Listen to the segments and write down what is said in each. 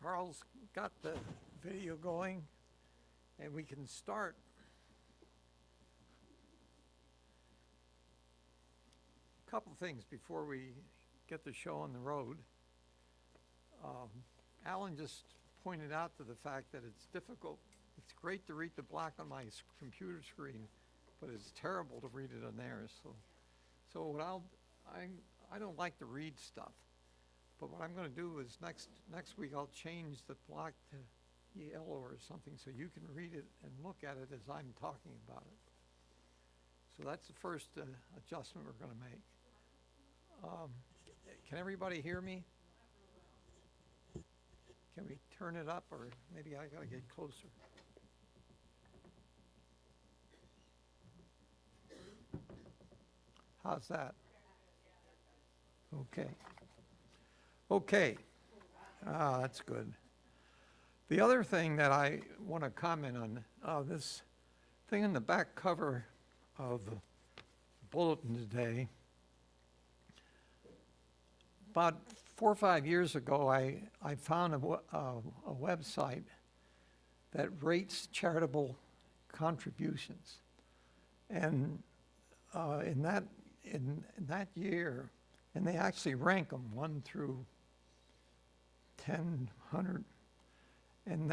Carl's got the video going, and we can start. A couple things before we get the show on the road. Alan just pointed out to the fact that it's difficult. It's great to read the black on my computer screen, but it's terrible to read it on theirs. So what I don't like to read stuff. But what I'm going to do is next week I'll change the black to yellow or something so you can read it and look at it as I'm talking about it. So that's the first adjustment we're going to make. Can everybody hear me? Can we turn it up, or maybe I got to get closer? How's that? Okay. Okay, that's good. The other thing that I want to comment on, this thing in the back cover of the bulletin today, about 4 or 5 years ago, I found a website that rates charitable contributions. And in that year, and they actually rank them 1 through 10, 100, and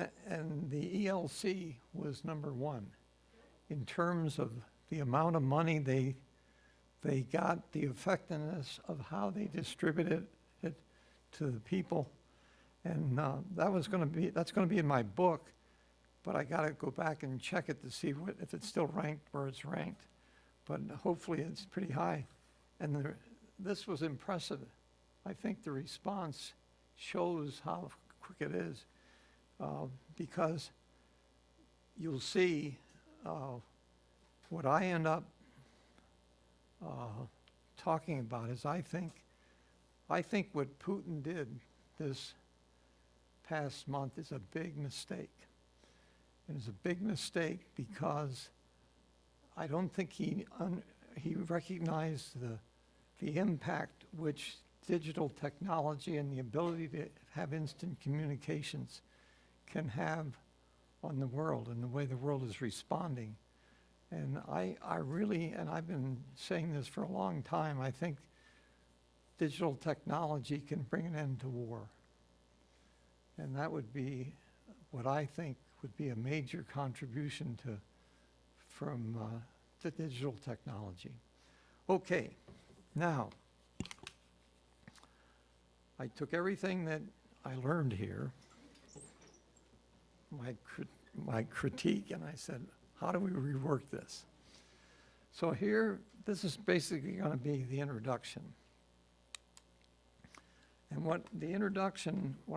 the ELC was number 1 in terms of the amount of money they got, the effectiveness of how they distributed it to the people, and that's going to be in my book, but I got to go back and check it to see if it's still ranked where it's ranked, but hopefully it's pretty high, and this was impressive. I think the response shows how quick it is, because you'll see what I end up talking about is I think what Putin did this past month is a big mistake. It is a big mistake because I don't think he recognized the impact which digital technology and the ability to have instant communications can have on the world and the way the world is responding. And I really, and I've been saying this for a long time, I think digital technology can bring an end to war. And that would be what I think would be a major contribution from digital technology. Okay, now, I took everything that I learned here, my critique, and I said, how do we rework this? So here, this is basically going to be the introduction. And what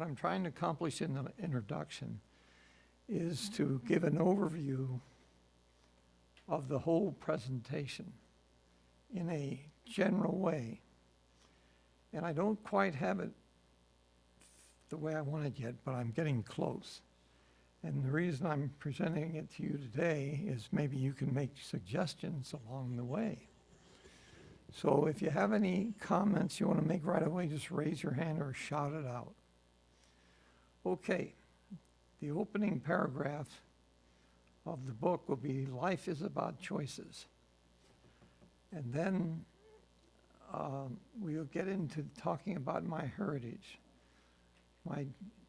I'm trying to accomplish in the introduction is to give an overview of the whole presentation in a general way. And I don't quite have it the way I want it yet, but I'm getting close. And the reason I'm presenting it to you today is maybe you can make suggestions along the way. So if you have any comments you want to make right away, just raise your hand or shout it out. Okay, the opening paragraph of the book will be Life is About Choices. And then we'll get into talking about my heritage, my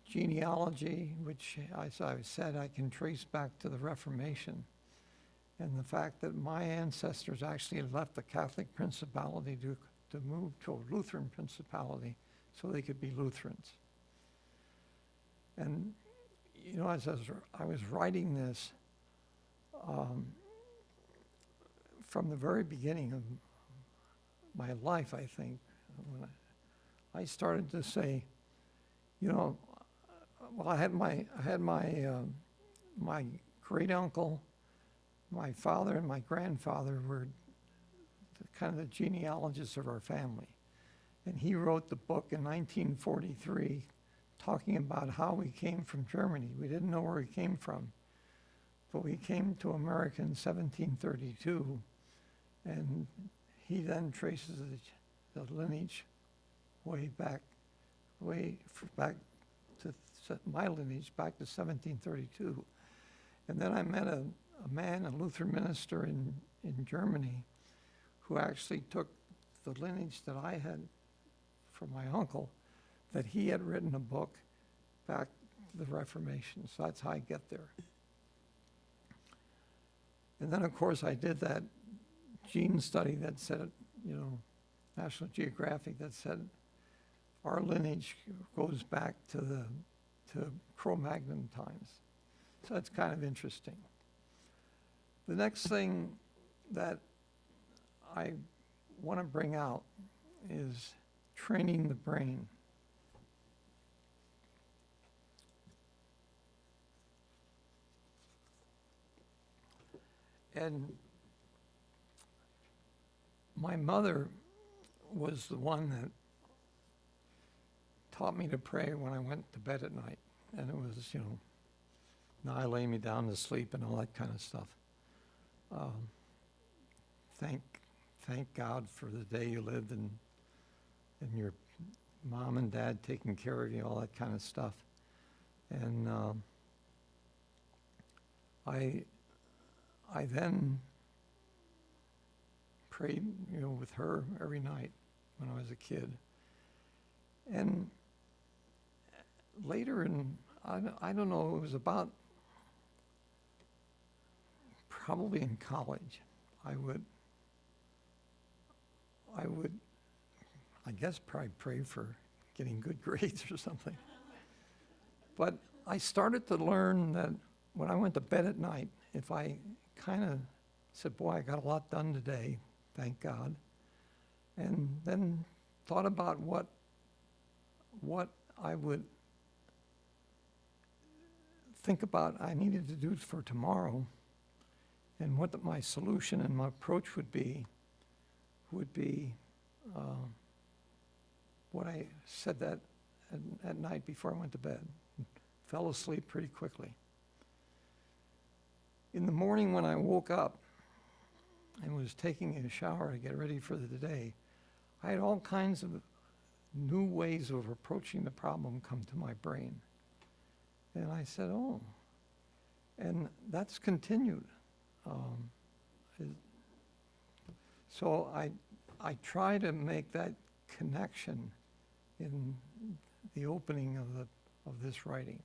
genealogy, which, as I said, I can trace back to the Reformation, and the fact that my ancestors actually left the Catholic principality to move to a Lutheran principality so they could be Lutherans. And, you know, as I was writing this, from the very beginning of my life, I think, when I started to say, you know, well, I had my great uncle, my father, and my grandfather were kind of the genealogists of our family, and he wrote the book in 1943, talking about how we came from Germany. We didn't know where we came from, but we came to America in 1732, and he then traces the lineage way back to my lineage back to 1732. And then I met a man, a Lutheran minister in Germany, who actually took the lineage that I had from my uncle, that he had written a book back to the Reformation. So that's how I get there. And then, of course, I did that gene study that said, National Geographic, that said our lineage goes back to Cro-Magnon times. So that's kind of interesting. The next thing that I want to bring out is training the brain. And my mother was the one that taught me to pray when I went to bed at night. And it was, now I lay me down to sleep and all that kind of stuff. Thank God for the day you lived and your mom and dad taking care of you, all that kind of stuff. And I then prayed, with her every night when I was a kid. And later I don't know, it was about probably in college, I would, I guess, probably pray for getting good grades or something. But I started to learn that when I went to bed at night, if I kind of said, boy, I got a lot done today, thank God, and then thought about what I would think about I needed to do for tomorrow, and what my solution and my approach would be what I said that at night before I went to bed. Fell asleep pretty quickly. In the morning when I woke up and was taking a shower to get ready for the day, I had all kinds of new ways of approaching the problem come to my brain. And I said, oh, and that's continued. So I try to make that connection in the opening of this writing.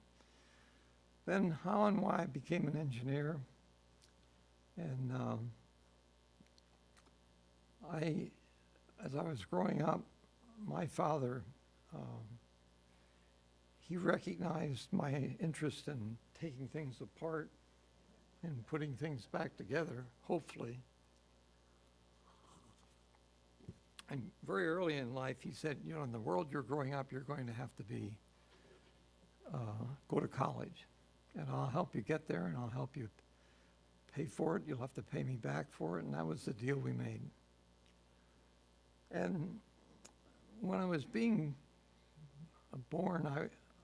Then how and why I became an engineer, and as I was growing up, my father, he recognized my interest in taking things apart and putting things back together, hopefully. And very early in life, he said, in the world you're growing up, you're going to have to go to college. And I'll help you get there, and I'll help you pay for it. You'll have to pay me back for it. And that was the deal we made. And when I was being born,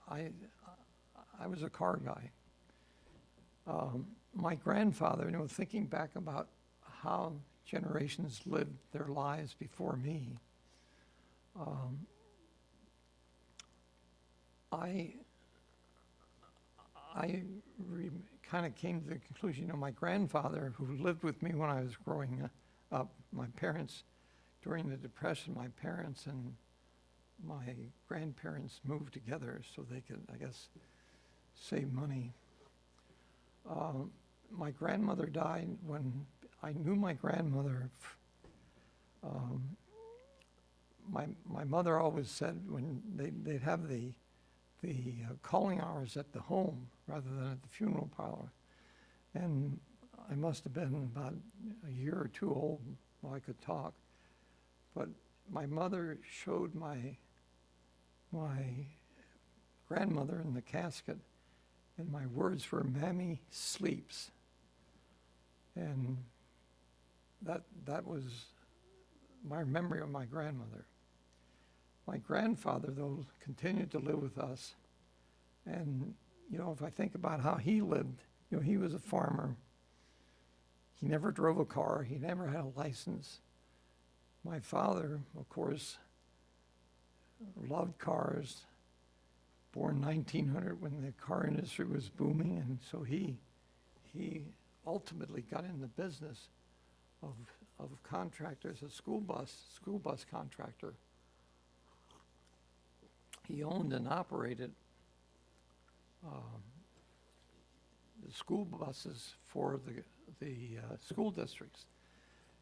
I was a car guy. My grandfather, thinking back about how generations lived their lives before me, I kind of came to the conclusion, my grandfather, who lived with me when I was growing up, my parents, during the Depression, my parents and my grandparents moved together so they could, I guess, save money. My grandmother died when I knew my grandmother. My mother always said when they'd have the calling hours at the home rather than at the funeral parlor. And I must have been about a year or two old while I could talk. But my mother showed my grandmother in the casket, and my words were, "Mammy sleeps." And that was my memory of my grandmother. My grandfather, though, continued to live with us. And, if I think about how he lived, he was a farmer. He never drove a car. He never had a license. My father, of course, loved cars, born 1900 when the car industry was booming, and so he ultimately got in the business of contractors, a school bus contractor. He owned and operated the school buses for the school districts.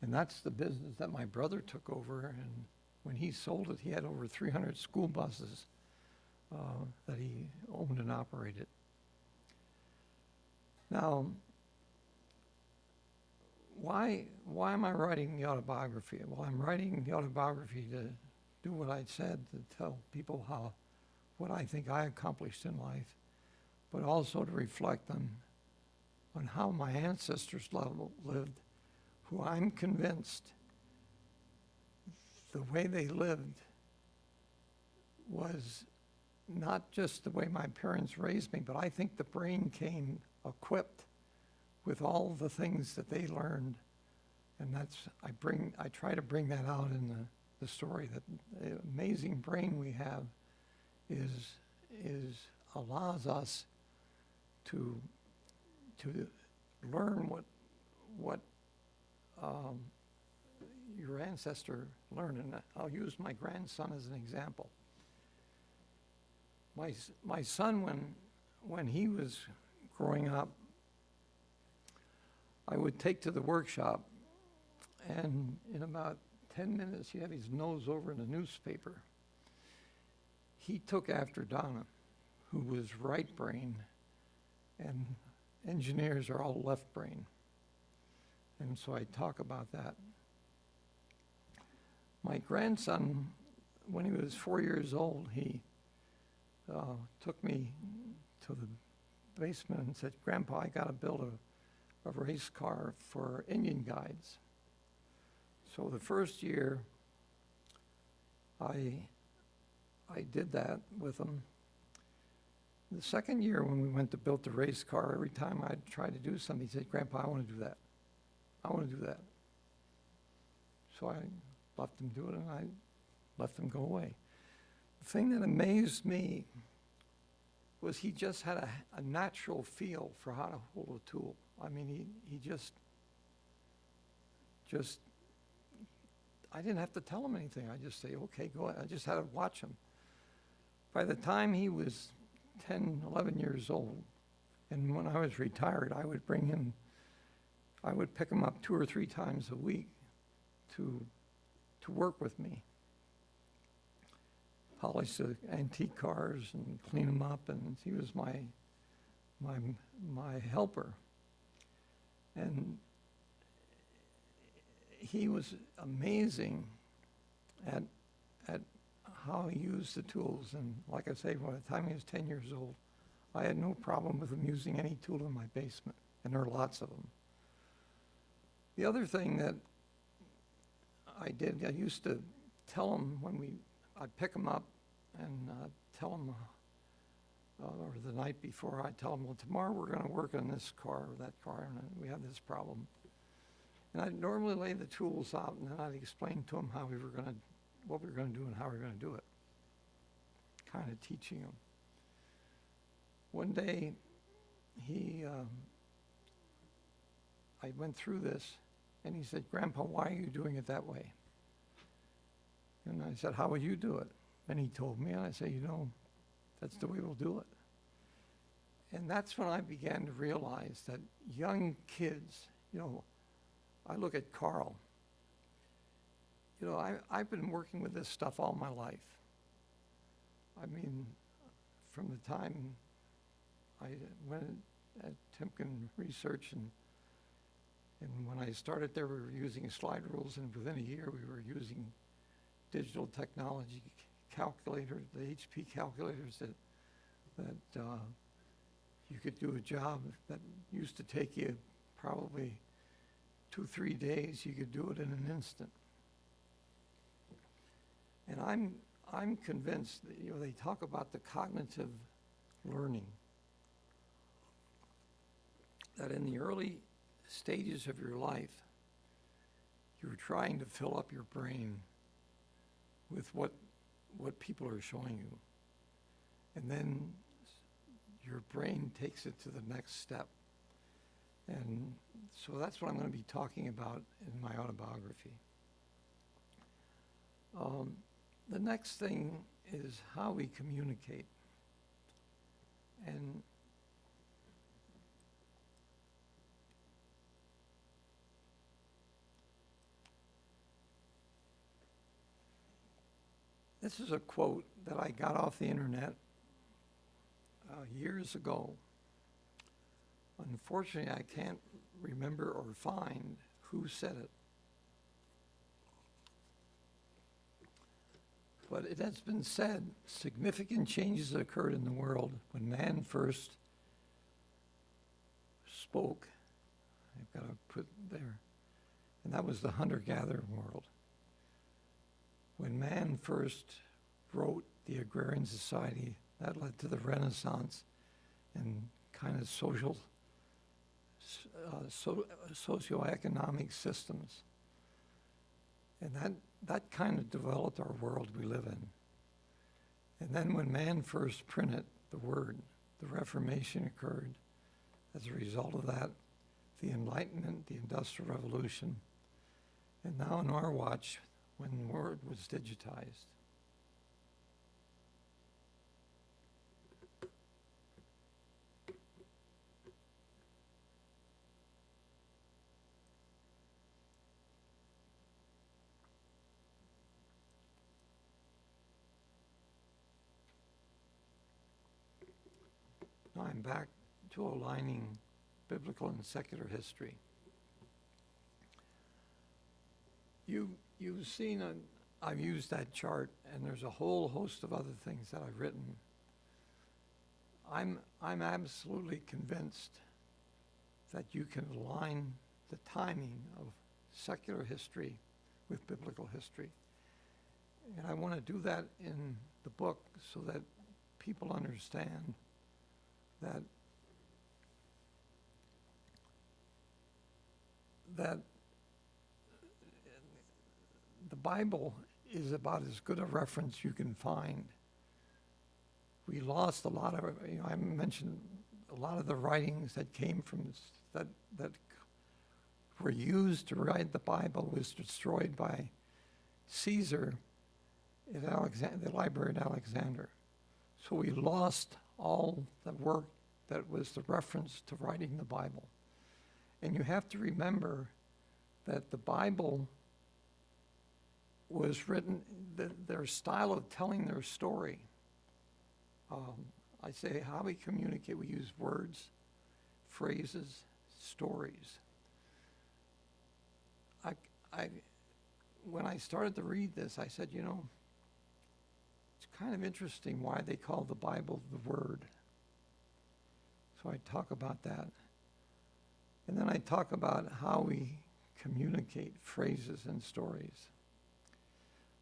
And that's the business that my brother took over, and when he sold it, he had over 300 school buses that he owned and operated. Now, why am I writing the autobiography? Well, I'm writing the autobiography to do what I said, to tell people what I think I accomplished in life, but also to reflect on how my ancestors lived, who I'm convinced the way they lived was not just the way my parents raised me, but I think the brain came equipped with all the things that they learned. And I try to bring that out in the story, that the amazing brain we have allows us to learn what your ancestor learned. And I'll use my grandson as an example. My son, when he was growing up, I would take to the workshop, and in about 10 minutes, he had his nose over in a newspaper. He took after Donna, who was right brain, and engineers are all left brain. And so I talk about that. My grandson, when he was 4 years old, he took me to the basement and said, "Grandpa, I got to build a race car for Indian guides." So the first year, I did that with him. The second year, when we went to build the race car, every time I'd try to do something, he said, "Grandpa, I want to do that. I want to do that." So I let him do it, and I let him go away. The thing that amazed me was he just had a natural feel for how to hold a tool. I mean, he just, I didn't have to tell him anything. I just say, "Okay, go ahead." I just had to watch him. By the time he was 10, 11 years old, and when I was retired, I would pick him up 2 or 3 times a week to work with me. Polish the antique cars and clean them up, and he was my helper. And he was amazing at how he used the tools. And like I say, by the time he was 10 years old, I had no problem with him using any tool in my basement, and there are lots of them. The other thing that I did, I used to tell him I'd pick him up and tell him, or the night before, I'd tell him, "Well, tomorrow we're going to work on this car or that car, and we have this problem." And I'd normally lay the tools out, and then I'd explain to him what we were going to do and how we were going to do it, kind of teaching him. One day, I went through this, and he said, "Grandpa, why are you doing it that way?" And I said, "How would you do it?" And he told me, and I said, "That's the way we'll do it." And that's when I began to realize that young kids, I look at Carl. I've been working with this stuff all my life. I mean, from the time I went at Timken Research, and when I started there, we were using slide rules, and within a year, we were using digital technology calculators, the HP calculators that you could do a job that used to take you probably 2-3 days. You could do it in an instant. And I'm convinced that, they talk about the cognitive learning, that in the early stages of your life, you're trying to fill up your brain with what people are showing you. and then your brain takes it to the next step. And so that's what I'm going to be talking about in my autobiography. The next thing is how we communicate. And this is a quote that I got off the internet years ago. Unfortunately, I can't remember or find who said it. But it has been said, significant changes occurred in the world when man first spoke. I've got to put there. And that was the hunter-gatherer world. When man first wrote the Agrarian Society, that led to the Renaissance and kind of socioeconomic systems. And that kind of developed our world we live in. And then when man first printed the word, the Reformation occurred. As a result of that, the Enlightenment, the Industrial Revolution, and now in our watch, when word was digitized. Now I'm back to aligning biblical and secular history. You've seen, I've used that chart, and there's a whole host of other things that I've written. I'm absolutely convinced that you can align the timing of secular history with biblical history. And I want to do that in the book so that people understand that the Bible is about as good a reference you can find. We lost a lot of, I mentioned a lot of the writings that came from that were used to write the Bible was destroyed by Caesar at the Library at Alexander. So we lost all the work that was the reference to writing the Bible. And you have to remember that the Bible was written, their style of telling their story. I say how we communicate, we use words, phrases, stories. When I started to read this, I said, it's kind of interesting why they call the Bible the Word. So I talk about that. And then I talk about how we communicate phrases and stories.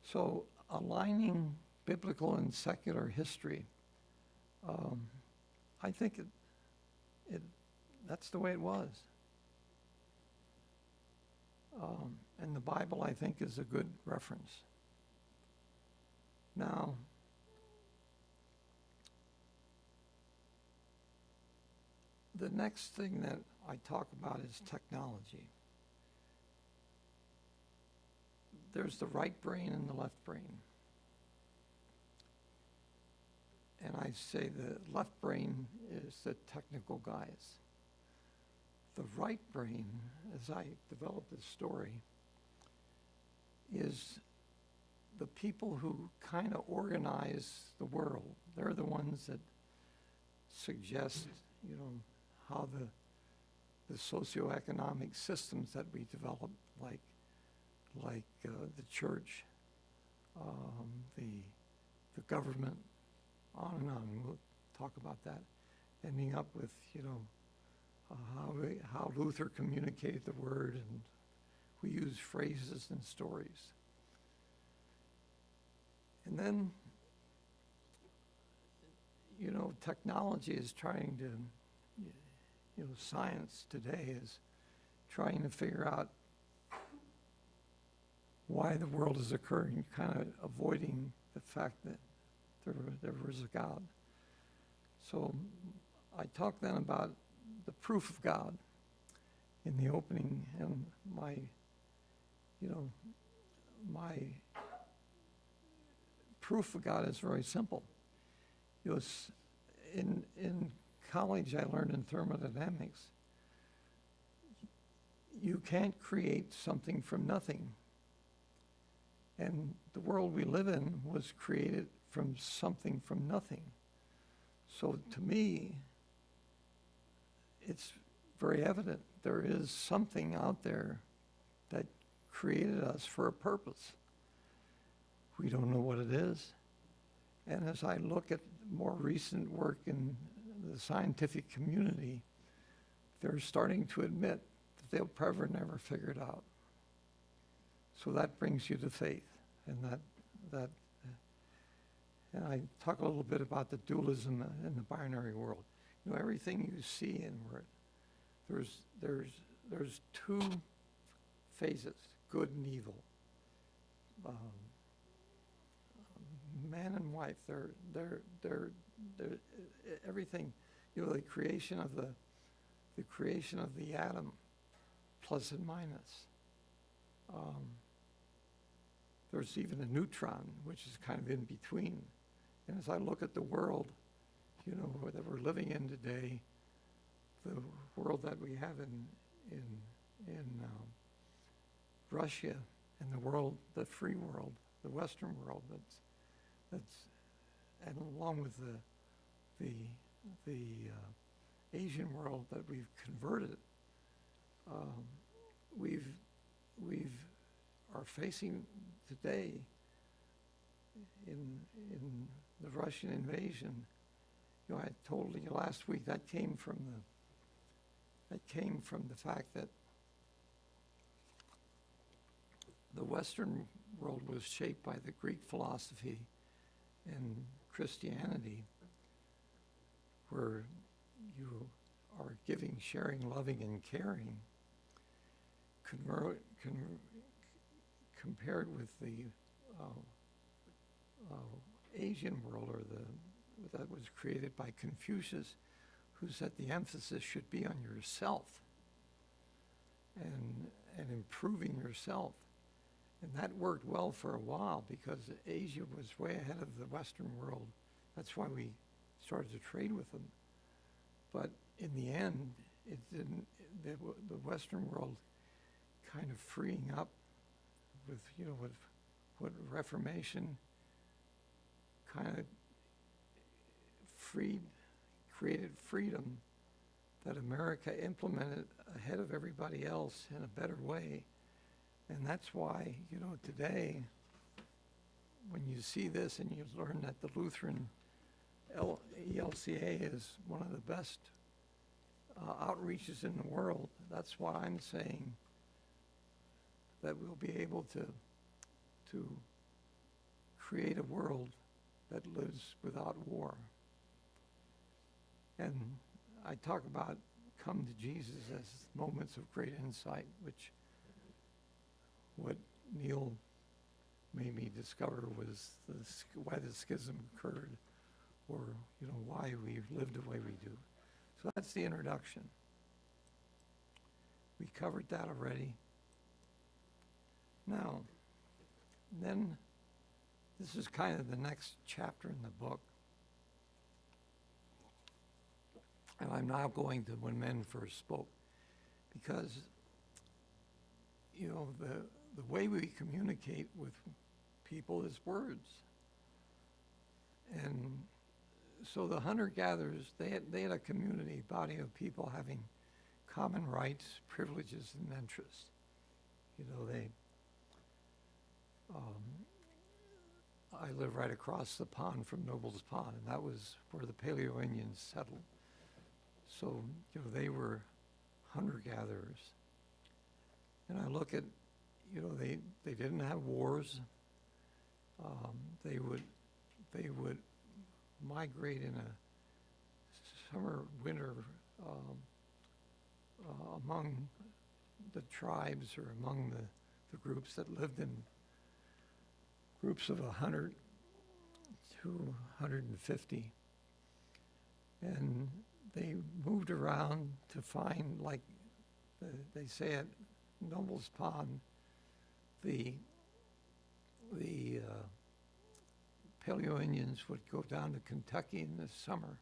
So aligning biblical and secular history, I think that's the way it was. And the Bible, I think, is a good reference. Now, the next thing that I talk about is technology. There's the right brain and the left brain. And I say the left brain is the technical guys. The right brain, as I develop this story, is the people who kind of organize the world. They're the ones that suggest, how the socioeconomic systems that we develop, like the church, the government, on and on. We'll talk about that. Ending up with, how Luther communicated the word, and we use phrases and stories. And then, technology is trying to, science today is trying to figure out why the world is occurring, kind of avoiding the fact that there was a God. So I talked then about the proof of God in the opening, and my proof of God is very simple. In college, I learned in thermodynamics, you can't create something from nothing. And the world we live in was created from something from nothing. So to me, it's very evident there is something out there that created us for a purpose. We don't know what it is. And as I look at more recent work in the scientific community, they're starting to admit that they'll probably never figure it out. So that brings you to faith, and and I talk a little bit about the dualism in the binary world. Everything you see in where there's two phases, good and evil. Man and wife, they're everything, the creation of the atom, plus and minus. There's even a neutron, which is kind of in between. And as I look at the world, that we're living in today, the world that we have in Russia, and the world, the free world, the Western world, and along with the Asian world that we've converted, we've are facing today in the Russian invasion. I told you last week that came from the fact that the Western world was shaped by the Greek philosophy and Christianity, where you are giving, sharing, loving, and caring, compared with the Asian world, or that was created by Confucius, who said the emphasis should be on yourself and improving yourself. And that worked well for a while because Asia was way ahead of the Western world. That's why we started to trade with them. But in the end, it didn't. The Western world kind of freeing up with what Reformation kind of created freedom that America implemented ahead of everybody else in a better way. And that's why, today, when you see this and you learn that the Lutheran ELCA is one of the best outreaches in the world, that's why I'm saying that we'll be able to create a world that lives without war. And I talk about come to Jesus as moments of great insight, which what Neil made me discover was why the schism occurred, or why we live the way we do. So that's the introduction. We covered that already. Now, then this is kind of the next chapter in the book. And I'm now going to when men first spoke, because the way we communicate with people is words. And so the hunter-gatherers, they had a community body of people having common rights, privileges, and interests. I live right across the pond from Noble's Pond, and that was where the Paleo-Indians settled. So, they were hunter-gatherers. And I look at, they didn't have wars. They would migrate in a summer, winter among the tribes, or among the groups that lived in groups of 100 to 150. And they moved around to find, like they say at Noble's Pond, the Paleo-Indians would go down to Kentucky in the summer,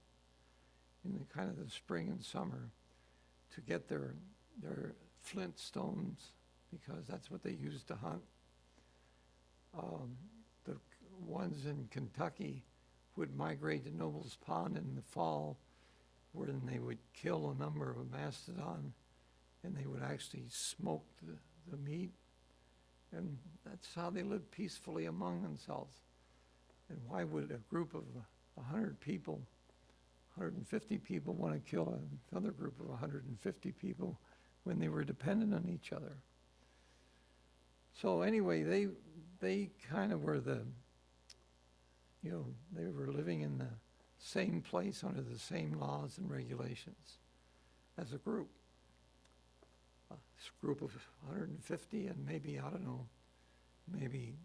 in the kind of the spring and summer, to get their flint stones, because that's what they used to hunt. The ones in Kentucky would migrate to Noble's Pond in the fall, where they would kill a number of mastodon, and they would actually smoke the meat, and that's how they lived peacefully among themselves. And why would a group of 100 people, 150 people want to kill another group of 150 people when they were dependent on each other? So anyway, they kind of were they were living in the same place under the same laws and regulations as a group. This group of 150 and maybe, I don't know, maybe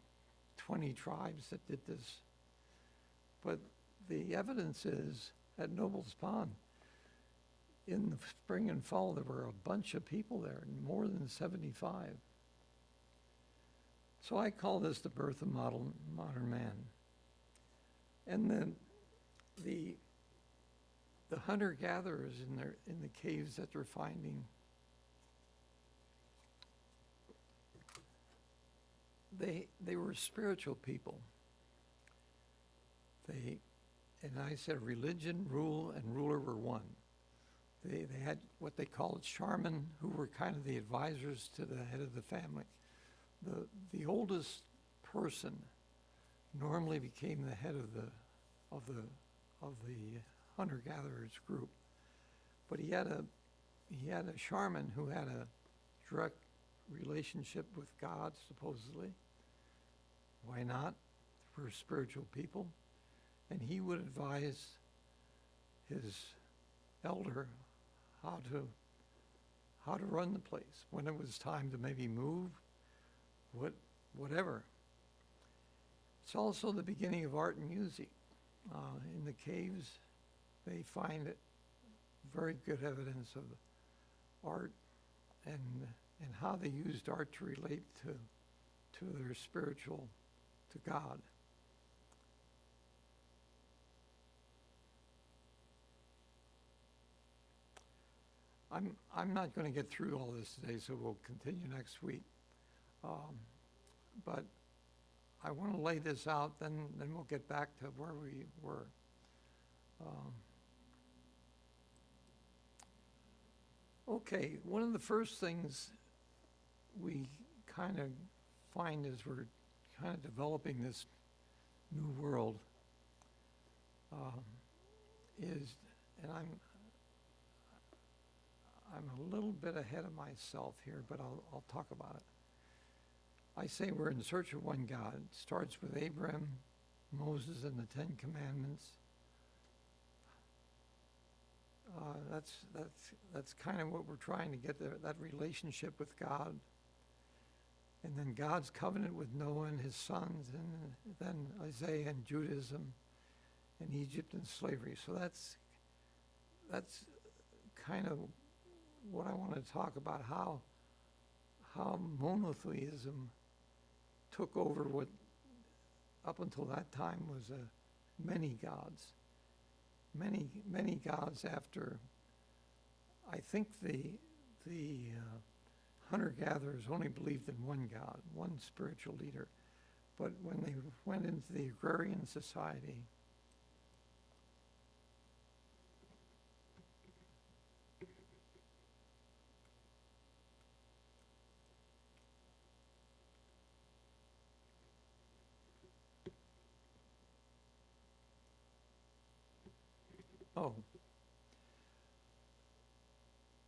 20 tribes that did this. But the evidence is at Noble's Pond, in the spring and fall, there were a bunch of people there, more than 75. So I call this the birth of modern man. And the hunter-gatherers in the caves that they're finding, they were spiritual people. And I said religion, rule, and ruler were one. They had what they called Charlemagne, who were kind of the advisors to the head of the family. The oldest person normally became the head of the hunter-gatherers group, but he had a Charlemagne who had a direct relationship with God, supposedly. Why not? We're spiritual people. And he would advise his elder how to run the place, when it was time to maybe move, whatever. It's also the beginning of art and music. In the caves, they find very good evidence of art and how they used art to relate to their spiritual, to God. I'm not going to get through all this today, so we'll continue next week. But I want to lay this out, then we'll get back to where we were. Okay, one of the first things we kind of find as we're kind of developing this new world is, and I'm a little bit ahead of myself here, but I'll talk about it. I say we're in search of one God. It starts with Abraham, Moses, and the Ten Commandments. That's kind of what we're trying to get there, that relationship with God. And then God's covenant with Noah and his sons, and then Isaiah and Judaism, and Egypt and slavery. So that's kind of what I want to talk about, how monotheism took over what up until that time was many gods. Many gods after, I think the hunter-gatherers only believed in one God, one spiritual leader. But when they went into the agrarian society,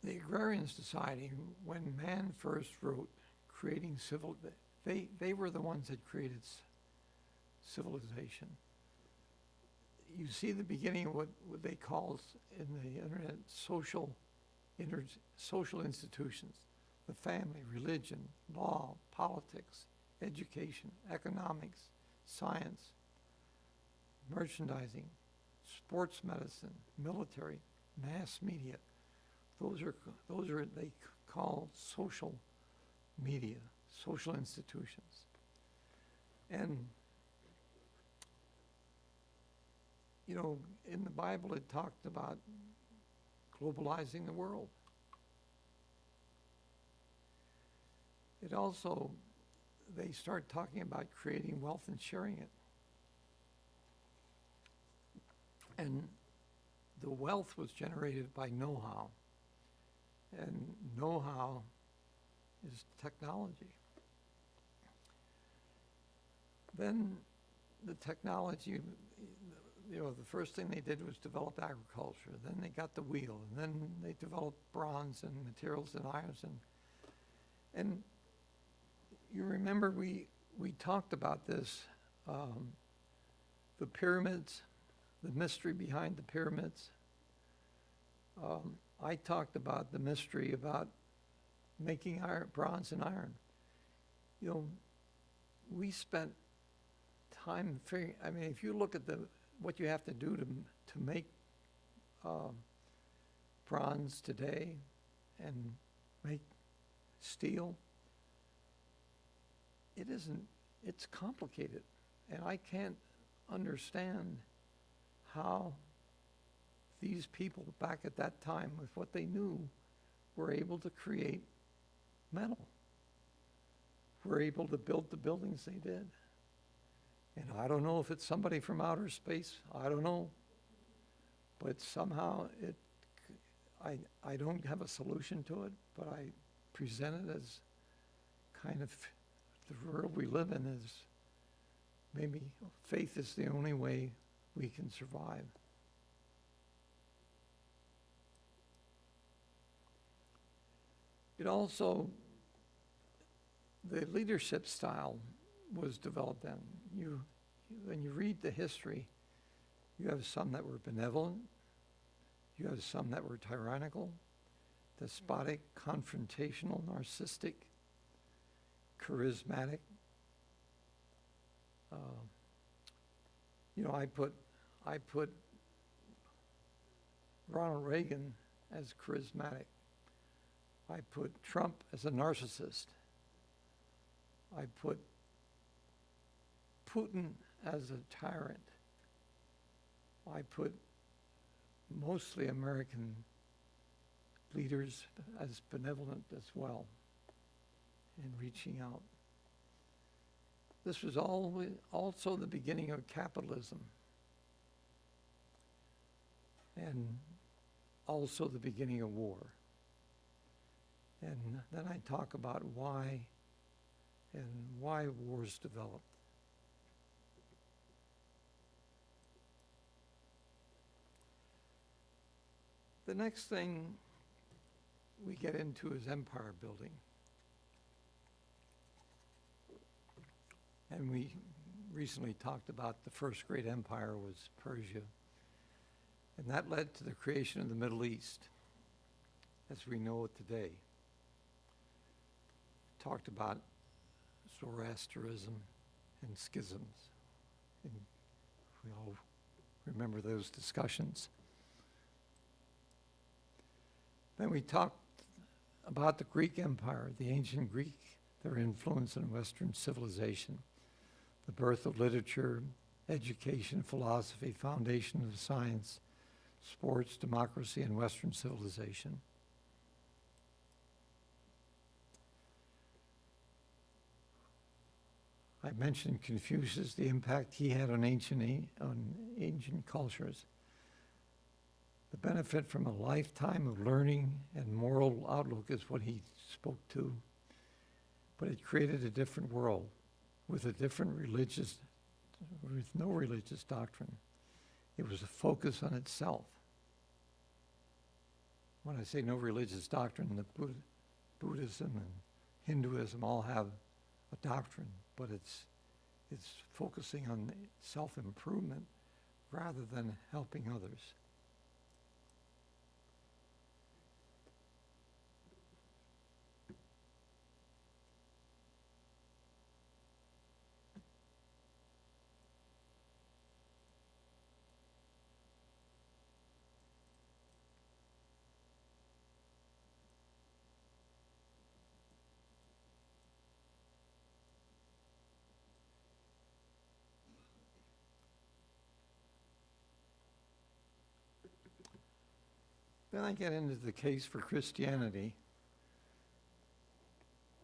the agrarian society, when man first wrote creating they were the ones that created civilization. You see the beginning of what they call in the internet social institutions, the family, religion, law, politics, education, economics, science, merchandising, sports medicine, military, mass media. Those are they call social media, social institutions. And, you know, in the Bible it talked about globalizing the world. It also, they start talking about creating wealth and sharing it. And the wealth was generated by know-how. And know-how is technology. Then the technology, you know, the first thing they did was develop agriculture. Then they got the wheel. And then they developed bronze and materials and irons. And you remember we talked about this, the pyramids, the mystery behind the pyramids. I talked about the mystery about making bronze and iron. You know, we spent time figuring, I mean, if you look at what you have to do to make bronze today and make steel, it's complicated. And I can't understand how these people back at that time, with what they knew, were able to create metal, were able to build the buildings they did. And I don't know if it's somebody from outer space, I don't know. But somehow I don't have a solution to it, but I present it as kind of the world we live in is maybe faith is the only way we can survive. It also, the leadership style was developed then. When you read the history, you have some that were benevolent, you have some that were tyrannical, despotic, confrontational, narcissistic, charismatic. You know, I put Ronald Reagan as charismatic. I put Trump as a narcissist. I put Putin as a tyrant. I put mostly American leaders as benevolent as well in reaching out. This was also the beginning of capitalism and also the beginning of war. And then I talk about why wars developed. The next thing we get into is empire building. And we recently talked about the first great empire was Persia. And that led to the creation of the Middle East as we know it today. Talked about Zoroastrianism and schisms. And we all remember those discussions. Then we talked about the Greek Empire, the ancient Greek, their influence in Western civilization, the birth of literature, education, philosophy, foundation of science, sports, democracy, and Western civilization. I mentioned Confucius, the impact he had on ancient cultures. The benefit from a lifetime of learning and moral outlook is what he spoke to. But it created a different world with no religious doctrine. It was a focus on itself. When I say no religious doctrine, the Buddhism and Hinduism all have a doctrine, but it's focusing on self-improvement rather than helping others. then I get into the case for Christianity,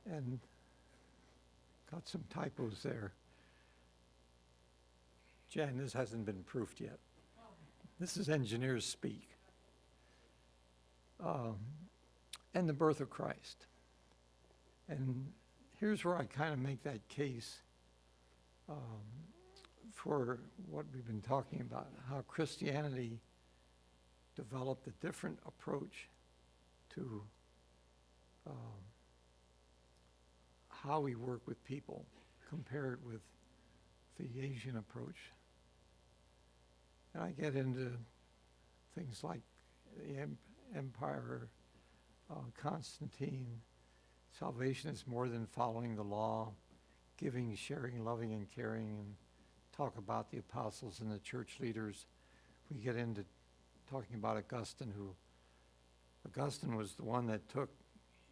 and got some typos there. Jan, this hasn't been proofed yet. This is engineers speak. And the birth of Christ. And here's where I kind of make that case for what we've been talking about, how Christianity developed a different approach to how we work with people compared with the Asian approach. And I get into things like the empire, Constantine, salvation is more than following the law, giving, sharing, loving, and caring, and talk about the apostles and the church leaders. We get into talking about Augustine was the one that took,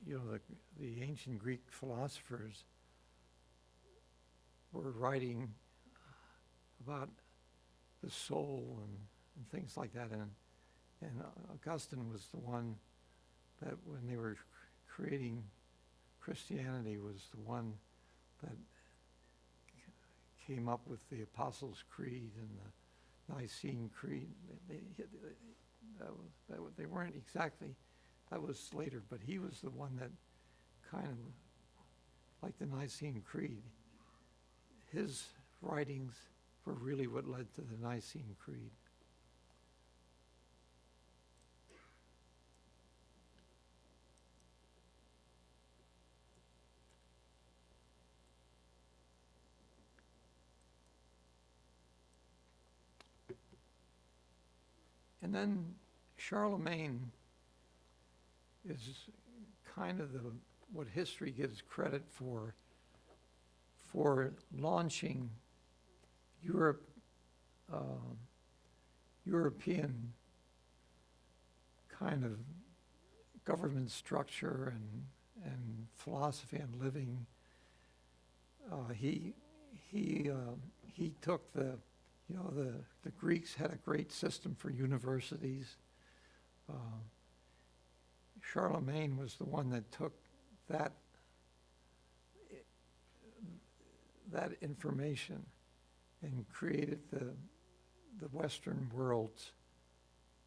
the ancient Greek philosophers were writing about the soul and things like that, and Augustine was the one that when they were creating Christianity was the one that came up with the Apostles' Creed and the Nicene Creed. They weren't exactly, that was later, but he was the one that kind of, like the Nicene Creed, his writings were really what led to the Nicene Creed. And then Charlemagne is kind of what history gives credit for launching European kind of government structure and philosophy and living. He took the Greeks had a great system for universities. Charlemagne was the one that took that information and created the Western worlds,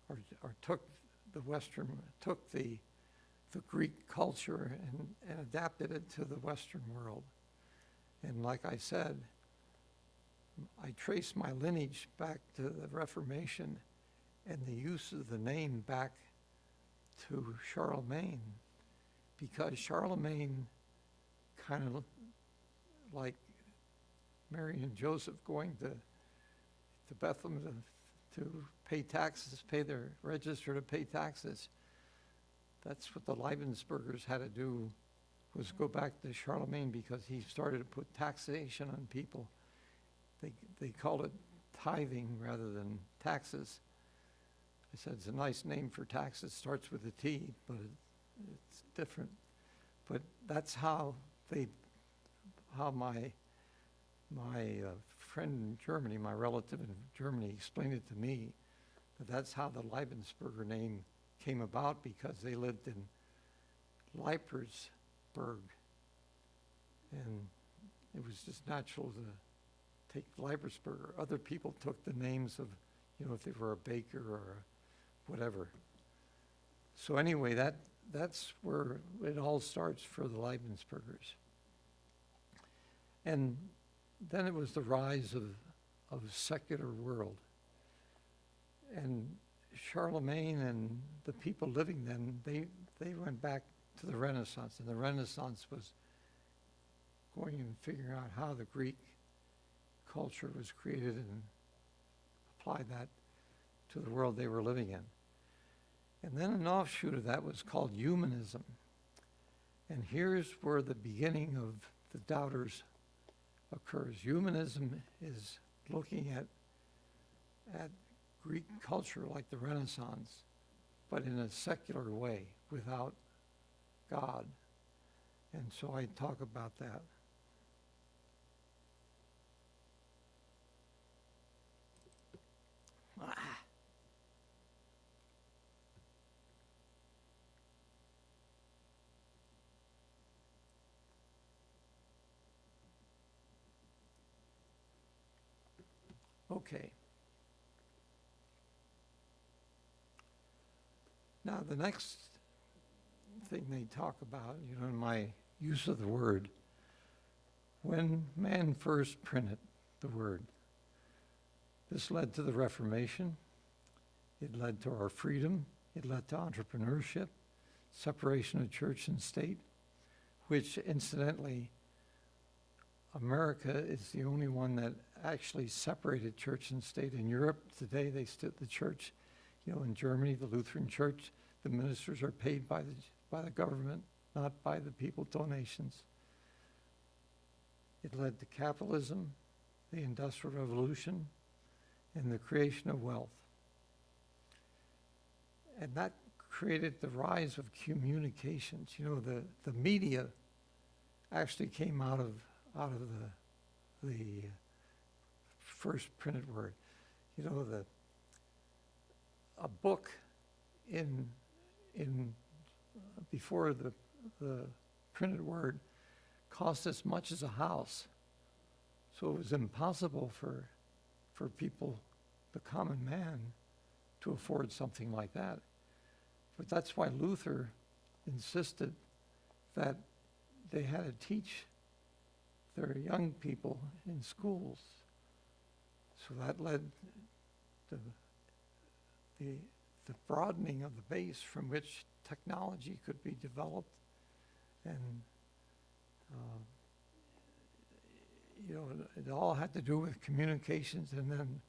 or took the Greek culture and adapted it to the Western world. And like I said, I trace my lineage back to the Reformation and the use of the name back to Charlemagne, because Charlemagne, kind of like Mary and Joseph going to Bethlehem to pay taxes, register to pay taxes. That's what the Leibenspergers had to do, was go back to Charlemagne, because he started to put taxation on people. They called it tithing rather than taxes. I said, it's a nice name for taxes, starts with a T, but it's different. But that's how my friend in Germany, my relative in Germany, explained it to me, that's how the Leibensperger name came about, because they lived in Leipzig, and it was just natural to take Leibensperger. Other people took the names of, if they were a baker or whatever. So anyway, that's where it all starts for the Leibenspergers. And then it was the rise of a secular world. And Charlemagne and the people living then, they went back to the Renaissance, and the Renaissance was going and figuring out how the Greek culture was created and apply that to the world they were living in. And then an offshoot of that was called humanism. And here's where the beginning of the doubters occurs. Humanism is looking at Greek culture like the Renaissance, but in a secular way, without God. And so I talk about that. Okay. Now, the next thing they talk about, in my use of the word, when man first printed the word, this led to the Reformation. It led to our freedom. It led to entrepreneurship, separation of church and state, which incidentally, America is the only one that actually separated church and state. In Europe today, the church, in Germany, the Lutheran Church, the ministers are paid by the government, not by the people donations. It led to capitalism, the Industrial Revolution, and the creation of wealth. And that created the rise of communications. The media actually came out of the first printed word. A book before the printed word cost as much as a house. So it was impossible for people, the common man, to afford something like that. But that's why Luther insisted that they had to teach their young people in schools. So that led to the broadening of the base from which technology could be developed. And, it all had to do with communications. And then,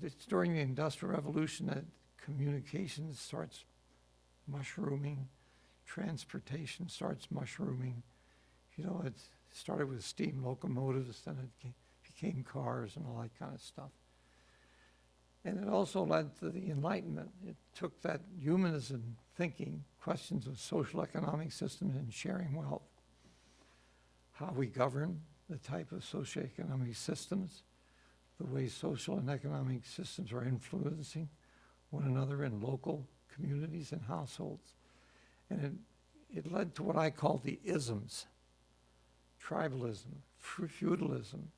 it's during the Industrial Revolution that communications starts mushrooming, transportation starts mushrooming. It started with steam locomotives, then it became cars and all that kind of stuff. And it also led to the Enlightenment. It took that humanism thinking, questions of social economic systems and sharing wealth, how we govern, the type of socioeconomic systems, the way social and economic systems are influencing one another in local communities and households. And it led to what I call the isms: tribalism, feudalism,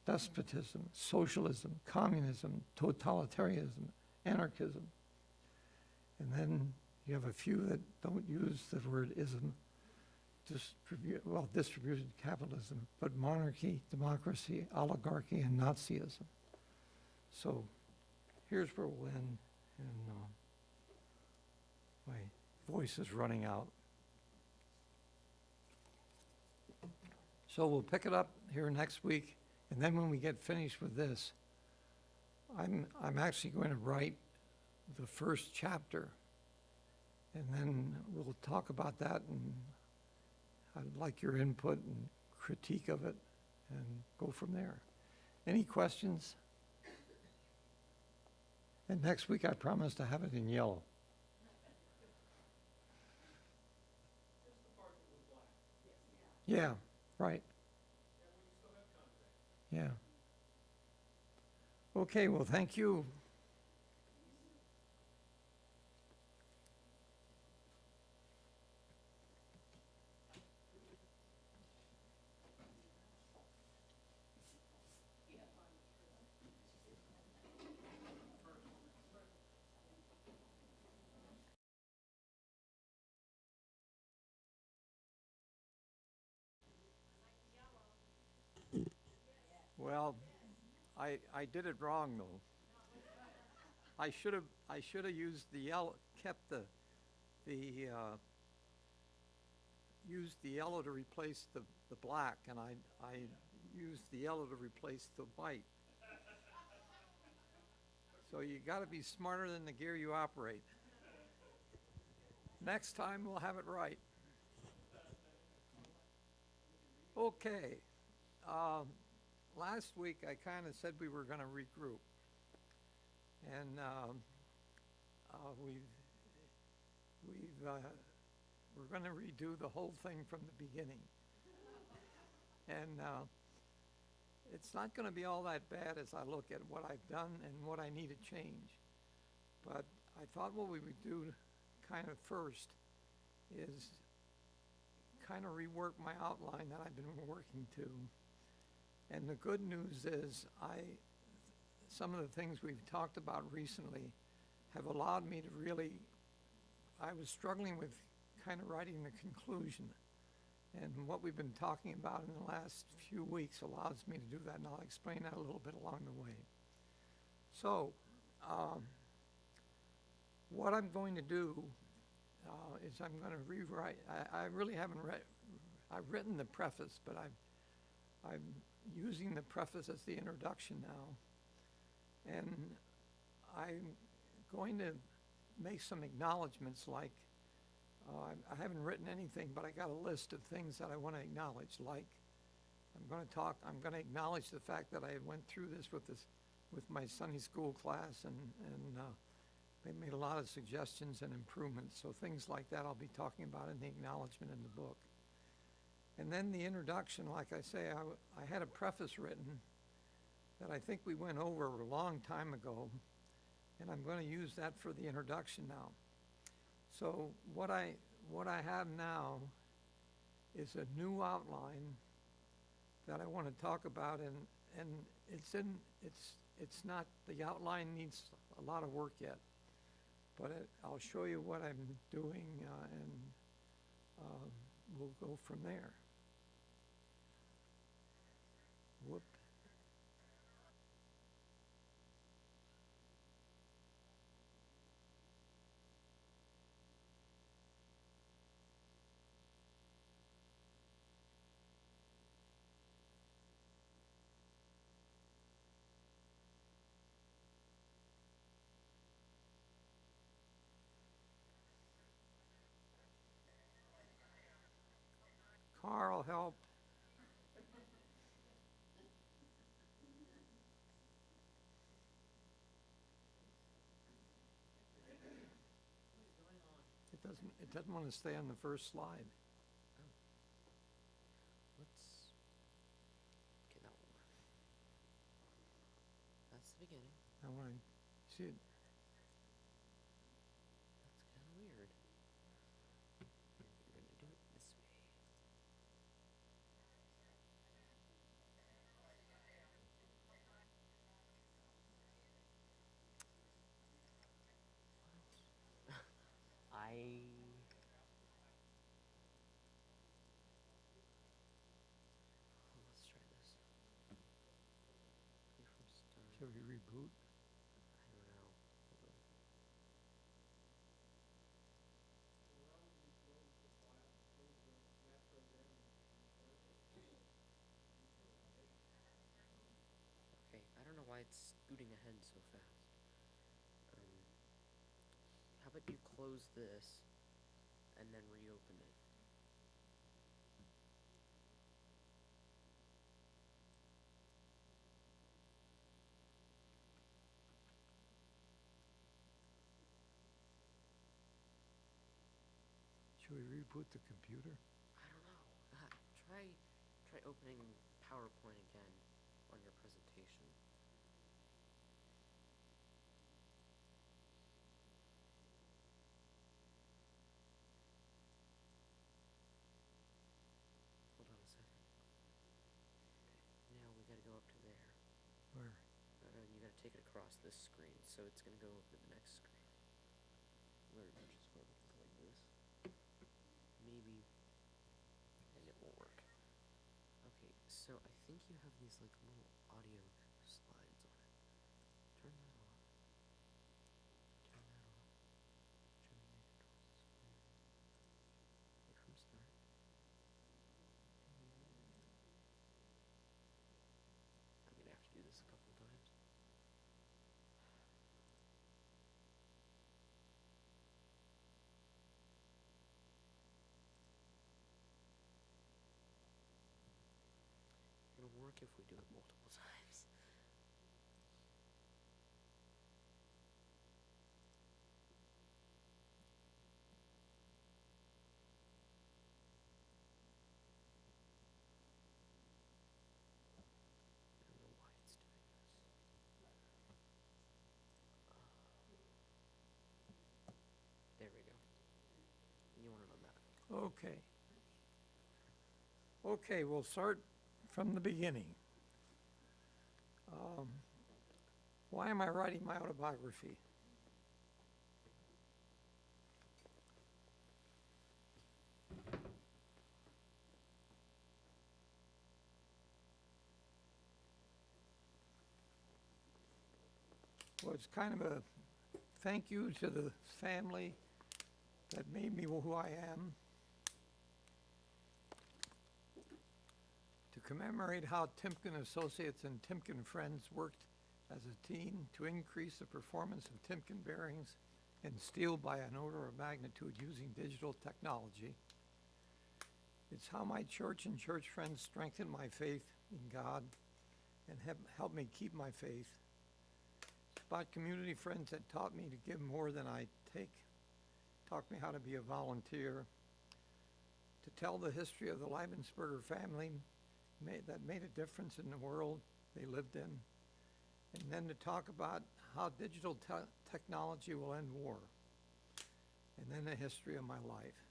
despotism, socialism, communism, totalitarianism, anarchism. And then you have a few that don't use the word ism, distributed capitalism, but monarchy, democracy, oligarchy, and Nazism. So here's where we'll end, and my voice is running out. So we'll pick it up here next week, and then when we get finished with this, I'm actually going to write the first chapter, and then we'll talk about that, and I'd like your input and critique of it, and go from there. Any questions? And next week I promise to have it in yellow. Yeah, right. Yeah. Okay, well, thank you. Well, I did it wrong though. I should have used the yellow, kept the used the yellow to replace the black, and I used the yellow to replace the white. So you got to be smarter than the gear you operate. Next time we'll have it right. Okay. Last week I kind of said we were going to regroup, and we're going to redo the whole thing from the beginning, and it's not going to be all that bad as I look at what I've done and what I need to change. But I thought what we would do kind of first is kind of rework my outline that I've been working to. And the good news is some of the things we've talked about recently have allowed me to really, I was struggling with kind of writing the conclusion. And what we've been talking about in the last few weeks allows me to do that, and I'll explain that a little bit along the way. So, what I'm going to do is I'm going to rewrite. I really haven't read. I've written the preface, but I'm using the preface as the introduction now, and I'm going to make some acknowledgments. Like I haven't written anything, but I got a list of things that I want to acknowledge. Like I'm going to acknowledge the fact that I went through this with my Sunday school class, and they made a lot of suggestions and improvements. So things like that I'll be talking about in the acknowledgement in the book. And then the introduction, like I say, I had a preface written that I think we went over a long time ago, and I'm going to use that for the introduction now. So what I have now is a new outline that I want to talk about, and it's not, the outline needs a lot of work yet, but I'll show you what I'm doing, and we'll go from there. Whoop. Carl, help. It doesn't want to stay on the first slide. Let's okay, that will work. That's the beginning. I want to see it. That's kind of weird. You're going to do it this way. Let's try this. Clear from start. Shall we reboot? I don't know. Hold on. Okay, I don't know why it's scooting ahead so fast. How about you close this and then reopen it? Should we reboot the computer? I don't know. Try opening PowerPoint again on your presentation. Hold on a second. Okay, now we gotta go up to there. Where? You gotta take it across this screen, so it's gonna go over to the next screen. Which is where we can go like this. Maybe. And it will work. Okay, so I think you have these like little audio slides on it. Turn that off. Turn that off. Show me your controls display. Clear from start. I'm gonna have to do this a couple times. It'll work if we do it multiple times. I don't know why it's doing this. There we go. You want it on that. Okay. Okay, we'll start from the beginning. Why am I writing my autobiography? Well, it's kind of a thank you to the family that made me who I am, to commemorate how Timken Associates and Timken Friends worked as a team to increase the performance of Timken bearings and steel by an order of magnitude using digital technology. It's how my church and church friends strengthened my faith in God and have helped me keep my faith. It's about community friends that taught me to give more than I take, taught me how to be a volunteer, to tell the history of the Leibensperger family that made a difference in the world they lived in, and then to talk about how digital technology will end war, and then the history of my life.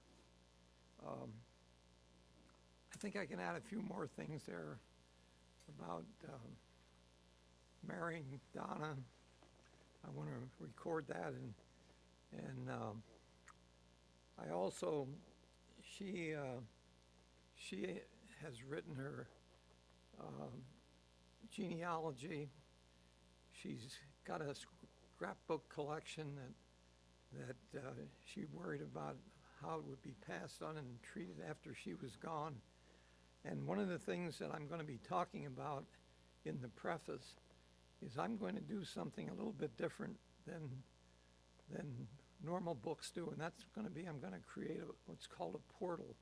I think I can add a few more things there about marrying Donna. I want to record that, and I also, she has written her genealogy. She's got a scrapbook collection that she worried about how it would be passed on and treated after she was gone. And one of the things that I'm going to be talking about in the preface is I'm going to do something a little bit different than normal books do, and that's going to be, I'm going to create what's called a portal,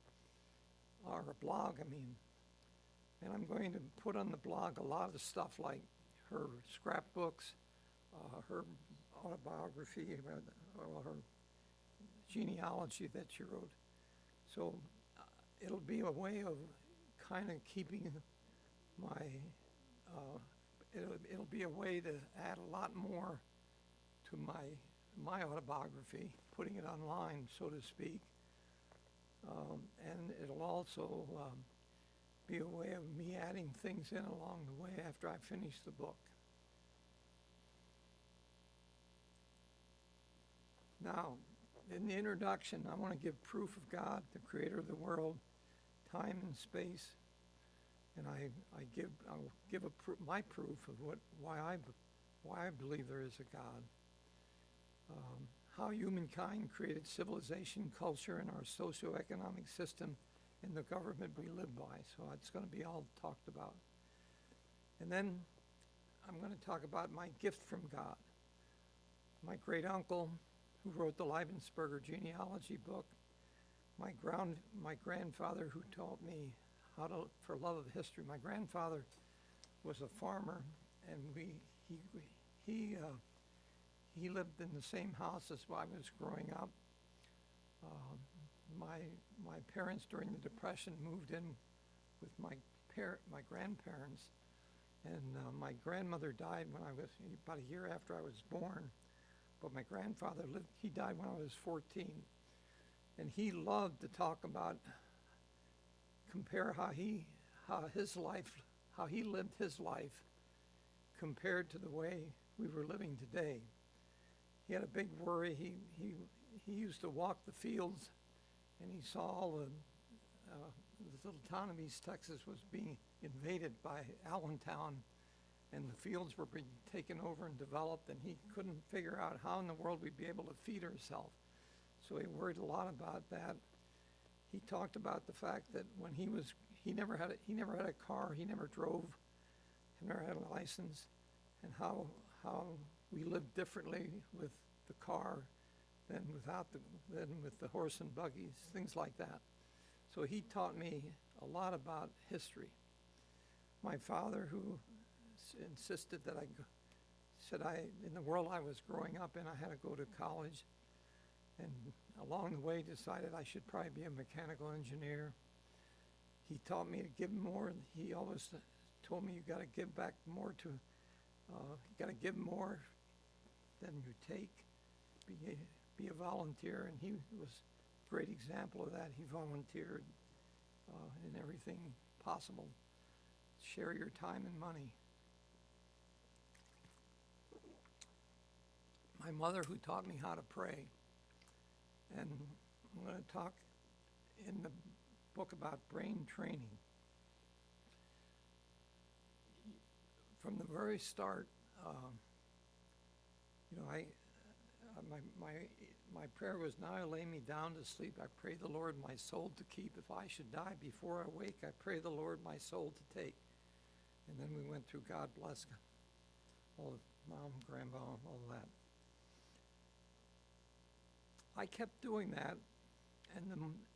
or a blog, and I'm going to put on the blog a lot of stuff like her scrapbooks, her autobiography, or her genealogy that she wrote. So it'll be a way of kind of keeping my, it'll be a way to add a lot more to my autobiography, putting it online, so to speak. And it'll also be a way of me adding things in along the way after I finish the book. Now, in the introduction, I want to give proof of God, the creator of the world, time and space, and I'll give my proof of why I believe there is a God. How humankind created civilization, culture, and our socioeconomic system and the government we live by. So it's going to be all talked about. And then I'm going to talk about my gift from God. My great uncle, who wrote the Leibensperger genealogy book, my grandfather, who taught me how to, for love of history. My grandfather was a farmer, and he lived in the same house as I was growing up. My parents during the Depression moved in with my grandparents, and my grandmother died when I was about a year after I was born. But my grandfather he died when I was 14, and he loved to talk about, compare how he lived his life compared to the way we were living today. He had a big worry. He used to walk the fields, and he saw all this little town of East Texas was being invaded by Allentown, and the fields were being taken over and developed, and he couldn't figure out how in the world we'd be able to feed ourselves. So he worried a lot about that. He talked about the fact that when he never had a car, he never drove, he never had a license, and how we lived differently with the car than with the horse and buggies, things like that. So he taught me a lot about history. My father, who insisted that in the world I was growing up in, I had to go to college, and along the way decided I should probably be a mechanical engineer. He taught me to give more. He always told me, you got to give back more you got to give more than you take. Be a volunteer, and he was a great example of that. He volunteered in everything possible. Share your time and money. my mother who taught me how to pray. And I'm going to talk in the book about brain training. From the very start, my prayer was, now I lay me down to sleep. I pray the Lord my soul to keep. If I should die before I wake, I pray the Lord my soul to take. And then we went through God bless all the mom, grandma, all that. I kept doing that,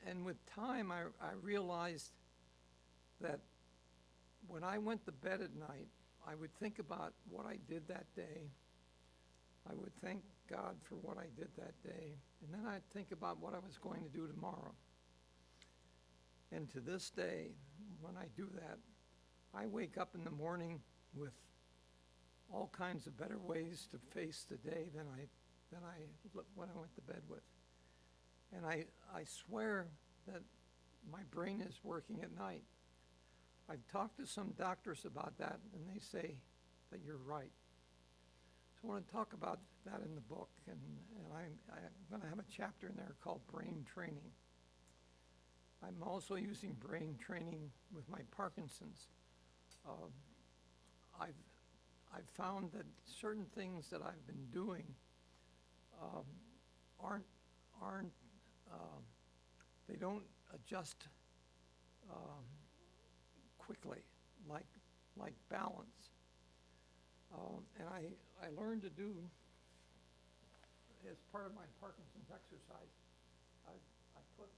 and with time I realized that when I went to bed at night, I would think about what I did that day. I would thank God for what I did that day, and then I'd think about what I was going to do tomorrow. And to this day, when I do that, I wake up in the morning with all kinds of better ways to face the day than when I went to bed with. And I swear that my brain is working at night. I've talked to some doctors about that, and they say that you're right. So I want to talk about that in the book, and I'm going to have a chapter in there called Brain Training. I'm also using brain training with my Parkinson's. I've found that certain things that I've been doing they don't adjust quickly, like balance. And I learned to do, as part of my Parkinson's exercise, I put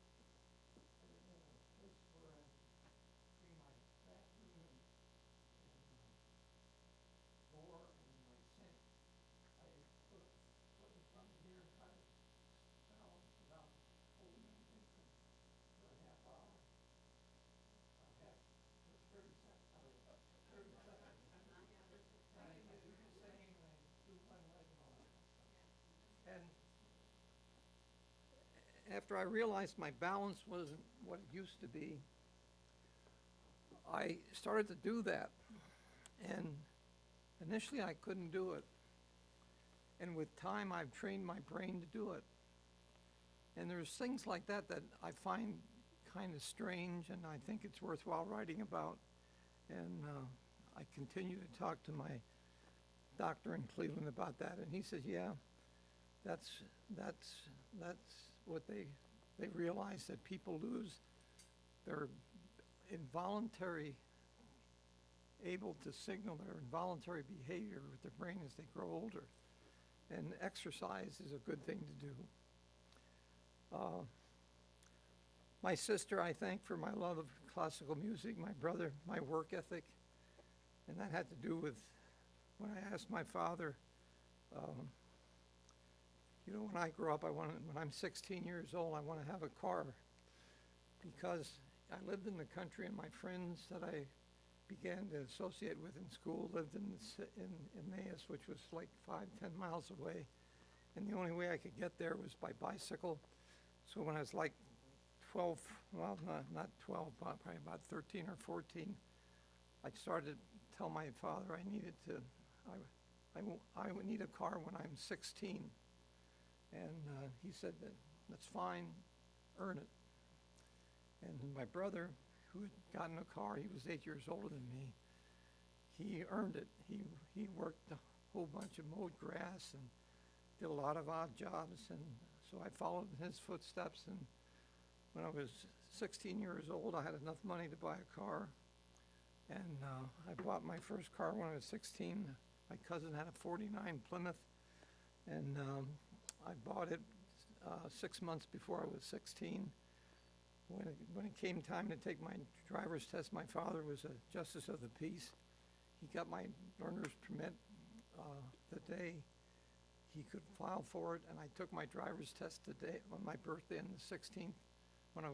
in a place where between my bathroom and door and my sink, I put in front of here and try to balance without holding anything for a half hour. For 30 seconds. 30 seconds. And I do the same, and I do one leg and all that stuff. And after I realized my balance wasn't what it used to be, I started to do that. And initially I couldn't do it. And with time I've trained my brain to do it. And there's things like that that I find kind of strange, and I think it's worthwhile writing about. And I continue to talk to my doctor in Cleveland about that, and he says, yeah, that's what they realize, that people lose their involuntary able to signal their involuntary behavior with their brain as they grow older. And exercise is a good thing to do. My sister I thank for my love of classical music, my brother, my work ethic, and that had to do with when I asked my father, when I grow up, when I'm 16 years old, I want to have a car, because I lived in the country and my friends that I began to associate with in school lived in Emmaus, which was like 5-10 miles away, and the only way I could get there was by bicycle. So when I was like 12, well, not 12, but probably about 13 or 14, I started to tell my father I would need a car when I'm 16. And he said, that's fine, earn it. And my brother, who had gotten a car, he was 8 years older than me, he earned it. He worked a whole bunch of mowed grass and did a lot of odd jobs, and so I followed in his footsteps. And when I was 16 years old, I had enough money to buy a car, and I bought my first car when I was 16. My cousin had a 49 Plymouth, and I bought it 6 months before I was 16. When it came time to take my driver's test, my father was a justice of the peace. He got my learner's permit the day he could file for it, and I took my driver's test today on my birthday on the 16th, when I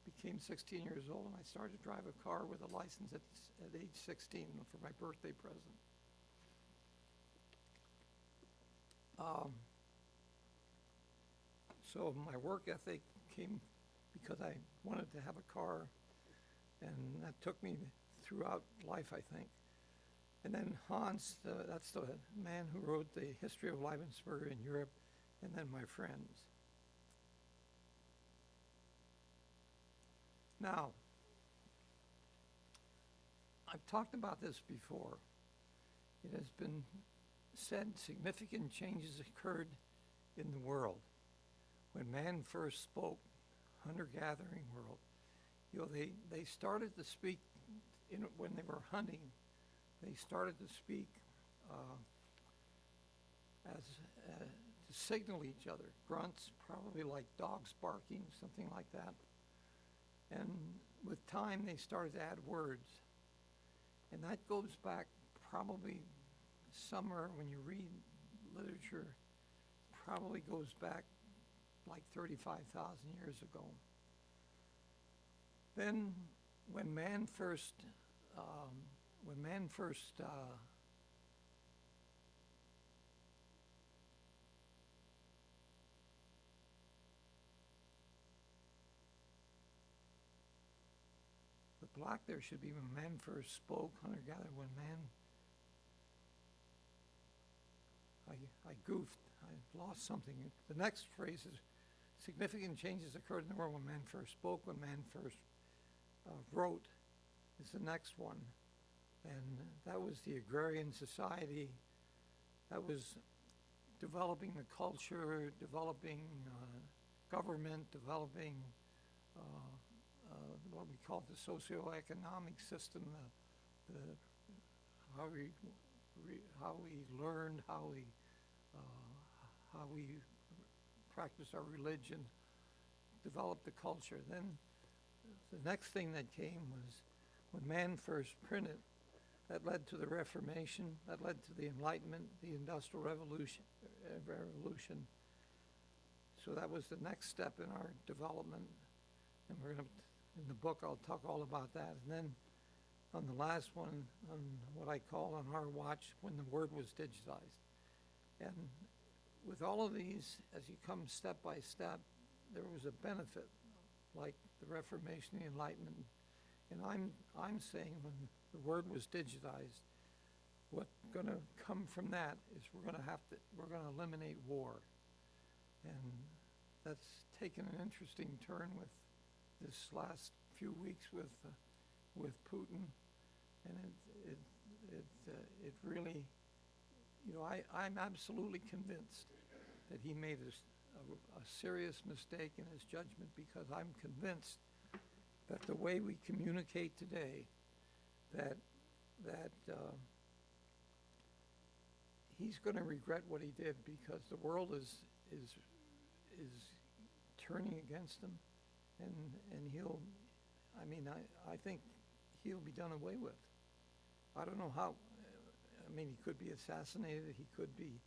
became 16 years old, and I started to drive a car with a license at age 16 for my birthday present. So my work ethic came because I wanted to have a car, and that took me throughout life, I think. And then Hans, that's the man who wrote the history of Leibensperger in Europe, and then my friends. Now, I've talked about this before. It has been said significant changes occurred in the world. When man first spoke, hunter-gathering world, they started to speak when they were hunting. They started to speak to signal each other. Grunts, probably like dogs barking, something like that. And with time, they started to add words. And that goes back probably somewhere, when you read literature, probably goes back like 35,000 years ago. Then when man first the block there should be when man first spoke, hunter-gatherer, when man, I goofed, I lost something. The next phrase is, significant changes occurred in the world when man first spoke, when man first wrote, is the next one. And that was the agrarian society. That was developing the culture, developing government, developing what we call the socioeconomic system, how we learned, how we practiced our religion, developed the culture. Then the next thing that came was when man first printed. That led to the Reformation, that led to the Enlightenment, the Industrial Revolution. So that was the next step in our development. And we're going to, in the book, I'll talk all about that. And then on the last one, on what I call on our watch, when the word was digitized. And with all of these, as you come step by step, there was a benefit, like the Reformation, the Enlightenment. And I'm saying when the word was digitized, what's going to come from that is we're going to eliminate war. And that's taken an interesting turn with this last few weeks with Putin. And it really, I'm absolutely convinced that he made a serious mistake in his judgment, because I'm convinced that the way we communicate today, that he's going to regret what he did, because the world is turning against him, and I think he'll be done away with. I don't know how. He could be assassinated. He could be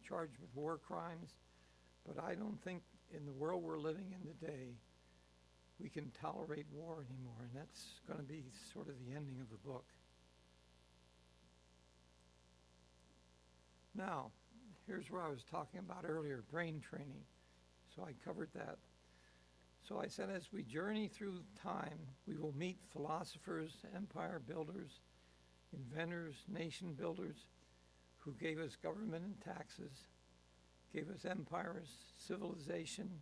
charged with war crimes, but I don't think in the world we're living in today we can tolerate war anymore, and that's going to be sort of the ending of the book. Now, here's where I was talking about earlier, brain training. So I covered that. So I said, as we journey through time, we will meet philosophers, empire builders, inventors, nation builders, who gave us government and taxes, gave us empires, civilization,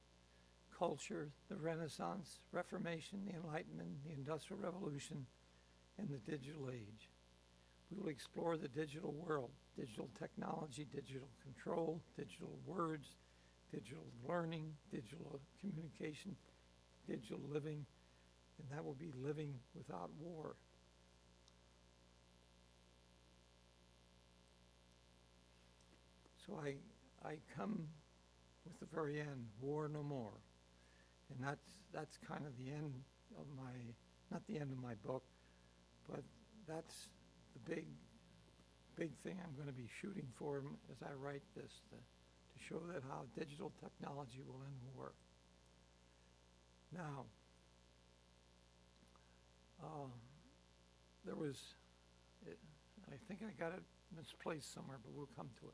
culture, the Renaissance, Reformation, the Enlightenment, the Industrial Revolution, and the digital age. We will explore the digital world, digital technology, digital control, digital words, digital learning, digital communication, digital living, and that will be living without war. So I come with the very end, war no more. And that's kind of the end of not the end of my book, but that's the big thing I'm going to be shooting for as I write this, to show that how digital technology will end war. Now, I think I got it misplaced somewhere, but we'll come to it.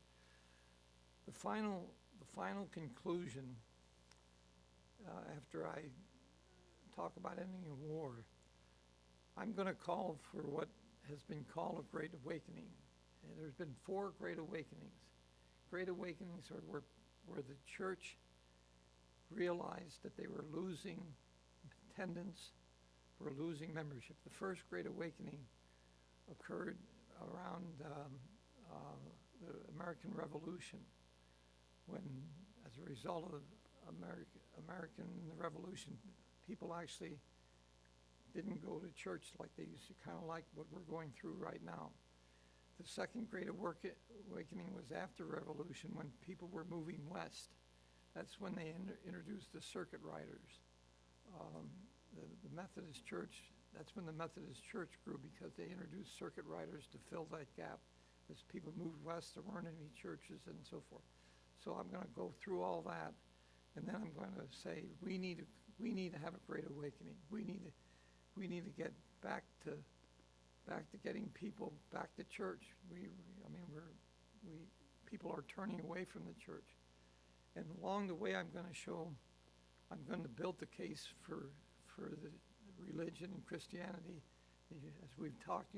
The final conclusion, after I talk about ending a war, I'm going to call for what has been called a Great Awakening. And there's been 4 Great Awakenings. Great Awakenings are where the church realized that they were losing attendance, were losing membership. The first Great Awakening occurred around the American Revolution, when, as a result of American Revolution, people actually didn't go to church like they used to, kind of like what we're going through right now. The second Great Awakening was after Revolution, when people were moving west. That's when they introduced the circuit riders. The Methodist Church, that's when the Methodist Church grew, because they introduced circuit riders to fill that gap. As people moved west, there weren't any churches and so forth. So I'm going to go through all that, and then I'm going to say we need to have a Great Awakening. We need to get back to getting people back to church. People are turning away from the church, and along the way I'm going to build the case for the religion and Christianity. As we've talked,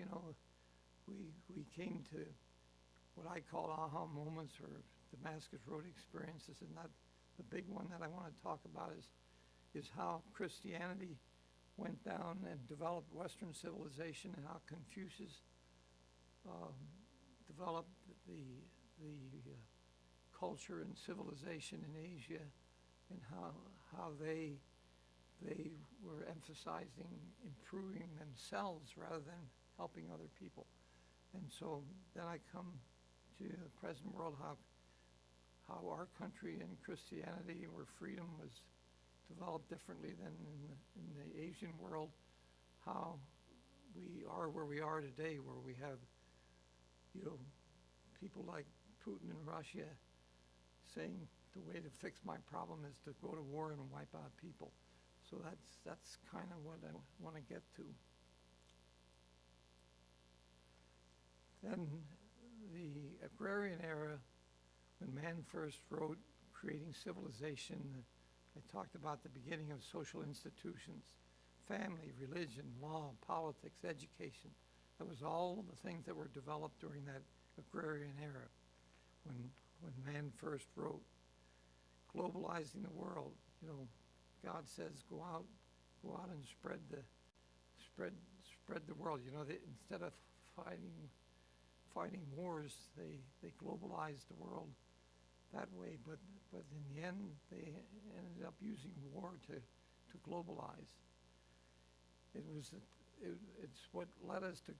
we came to what I call aha moments, or Damascus Road experiences, and that the big one that I want to talk about is how Christianity went down and developed Western civilization, and how Confucius developed the culture and civilization in Asia, and how they were emphasizing improving themselves rather than helping other people. And so then I come to the present world, how our country and Christianity, where freedom was developed differently than in the Asian world, how we are where we are today, where we have, people like Putin in Russia saying the way to fix my problem is to go to war and wipe out people. So that's kind of what I want to get to. Then the Agrarian Era, when man first wrote Creating Civilization, I talked about the beginning of social institutions, family, religion, law, politics, education. That was all the things that were developed during that Agrarian Era, when man first wrote. Globalizing the world, God says, go out and spread the world. Instead of fighting wars, they globalized the world that way. But in the end, they ended up using war to globalize. It's what led us to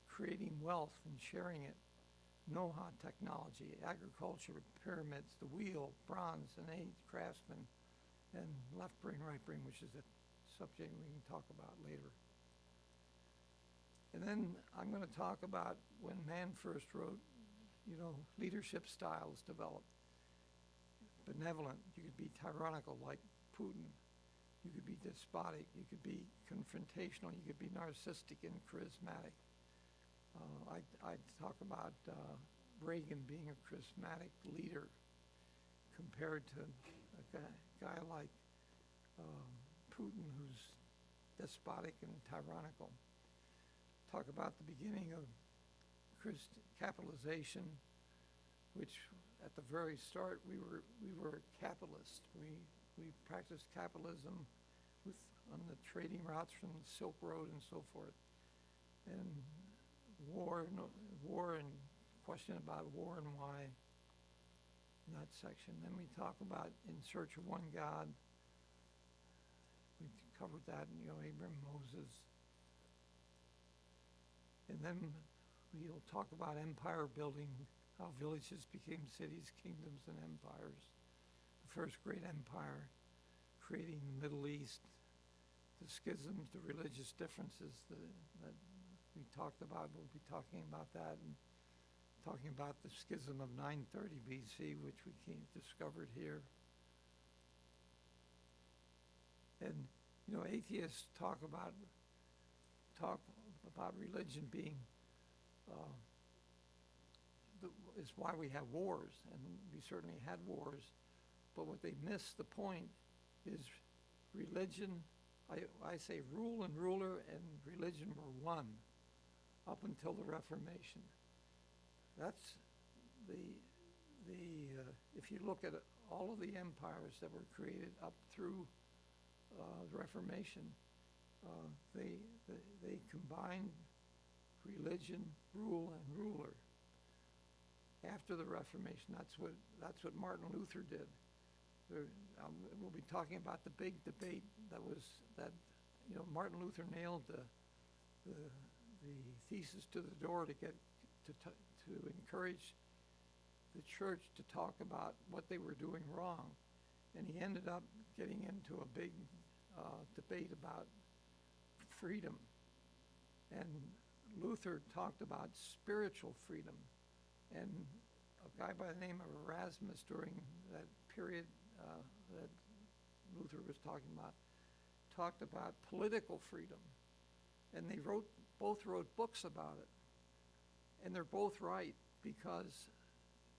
creating wealth and sharing it. Know-how technology, agriculture, pyramids, the wheel, bronze and age, craftsmen, and left brain, right brain, which is a subject we can talk about later. And then I'm going to talk about when man first wrote, leadership styles developed. Benevolent, you could be tyrannical like Putin. You could be despotic, you could be confrontational, you could be narcissistic and charismatic. I talk about Reagan being a charismatic leader compared to a guy like Putin, who's despotic and tyrannical. Talk about the beginning of capitalization, which at the very start we were capitalists. We practiced capitalism on the trading routes from the Silk Road and so forth. And war and question about war and why in that section. Then we talk about In Search of One God. We covered that in Abraham, Moses. And then we'll talk about empire building, how villages became cities, kingdoms, and empires. The first great empire, creating the Middle East, the schisms, the religious differences that we talked about. We'll be talking about that, and talking about the schism of 930 BC, which we discovered here. And atheists talk about religion being is why we have wars, and we certainly had wars. But what they miss the point is religion I say rule and ruler and religion were one up until the Reformation. That's if you look at all of the empires that were created up through the Reformation, they combined religion, rule, and ruler. After the Reformation, that's what Martin Luther did. We'll be talking about the big debate that Martin Luther nailed the thesis to the door to get to encourage the church to talk about what they were doing wrong, and he ended up getting into a big debate about freedom. And Luther talked about spiritual freedom, and a guy by the name of Erasmus during that period that Luther was talking about talked about political freedom, and they both wrote books about it, and they're both right, because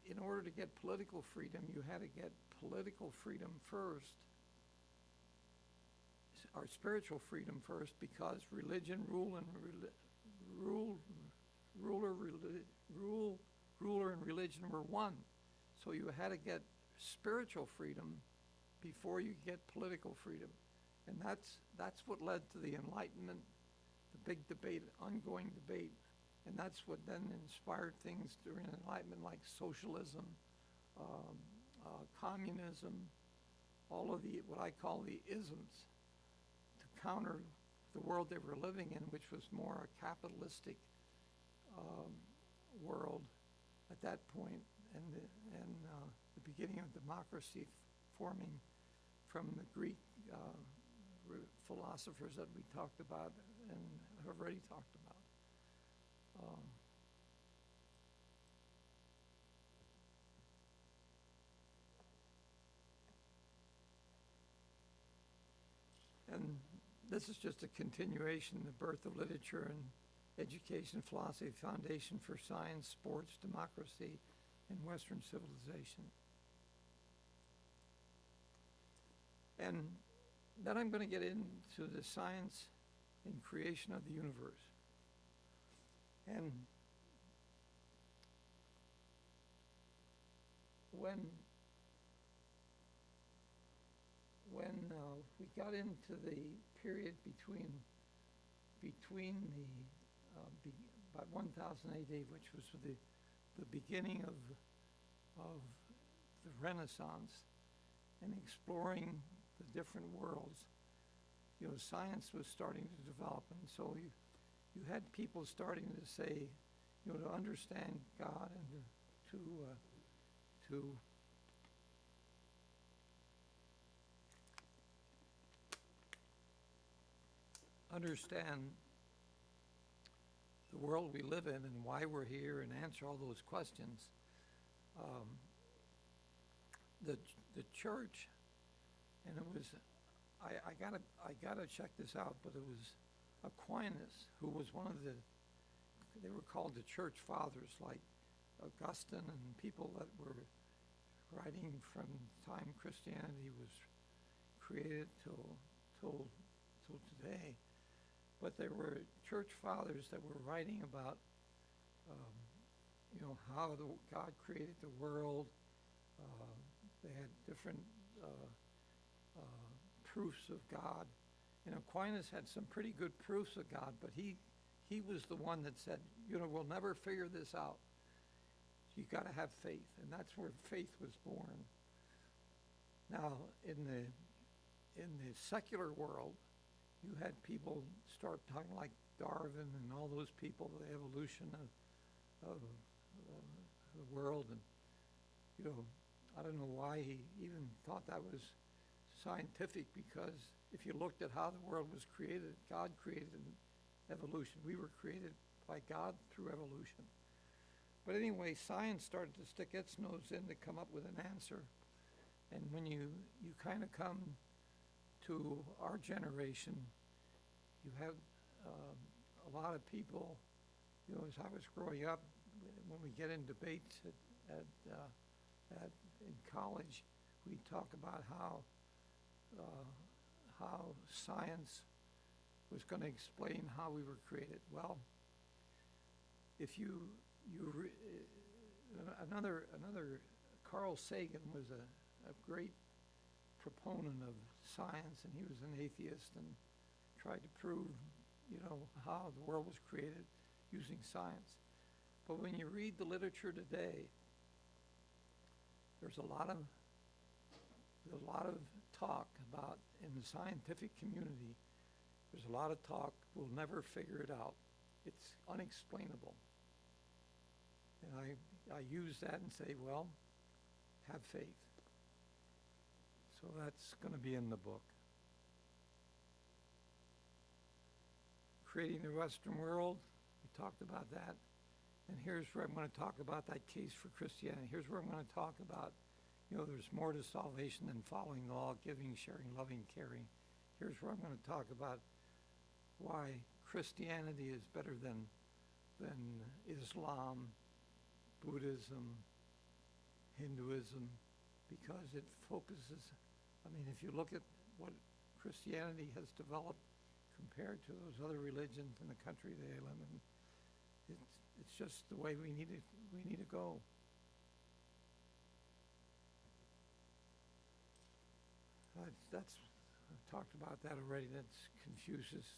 in order to get political freedom, you had to get political freedom first, or spiritual freedom first, because religion, ruler, and religion were one. So you had to get spiritual freedom before you get political freedom. And that's what led to the Enlightenment, the big debate, ongoing debate. And that's what then inspired things during the Enlightenment, like socialism, communism, all of what I call the isms, to counter the world they were living in, which was more a capitalistic world at that point, and the beginning of democracy forming from the Greek philosophers that we talked about and have already talked about. And this is just a continuation, the birth of literature and education, philosophy, foundation for science, sports, democracy, and Western civilization. And then I'm going to get into the science and creation of the universe. And when we got into the period between about 1000 AD, which was the beginning of the Renaissance, and exploring the different worlds, science was starting to develop, and so you had people starting to say, to understand God and to understand the world we live in and why we're here and answer all those questions. The church, and it was, I gotta check this out, but it was Aquinas, who was one of they were called the church fathers, like Augustine and people that were writing from the time Christianity was created till today. But there were church fathers that were writing about, how God created the world. They had different proofs of God. And Aquinas had some pretty good proofs of God, but he was the one that said, we'll never figure this out. You got to have faith, and that's where faith was born. Now, in the secular world, you had people start talking like Darwin and all those people, the evolution of the world, and I don't know why he even thought that was scientific, because if you looked at how the world was created, God created evolution. We were created by God through evolution. But anyway, science started to stick its nose in to come up with an answer. And when you kind of come to our generation, you have a lot of people, as I was growing up, when we get in debates in college, we talk about how how science was going to explain how we were created. Well, if another Carl Sagan was a great proponent of science, and he was an atheist and tried to prove, how the world was created using science. But when you read the literature today, there's a lot of talk about, in the scientific community, there's a lot of talk, we'll never figure it out. It's unexplainable. And I use that and say, well, have faith. So that's going to be in the book. Creating the Western world, we talked about that. And here's where I'm going to talk about that case for Christianity. Here's where I'm going to talk about, there's more to salvation than following the law, giving, sharing, loving, caring. Here's where I'm going to talk about why Christianity is better than Islam, Buddhism, Hinduism, because it focuses, if you look at what Christianity has developed compared to those other religions in the country they live in, it's just the way we need to go. I've talked about that already. That's Confucius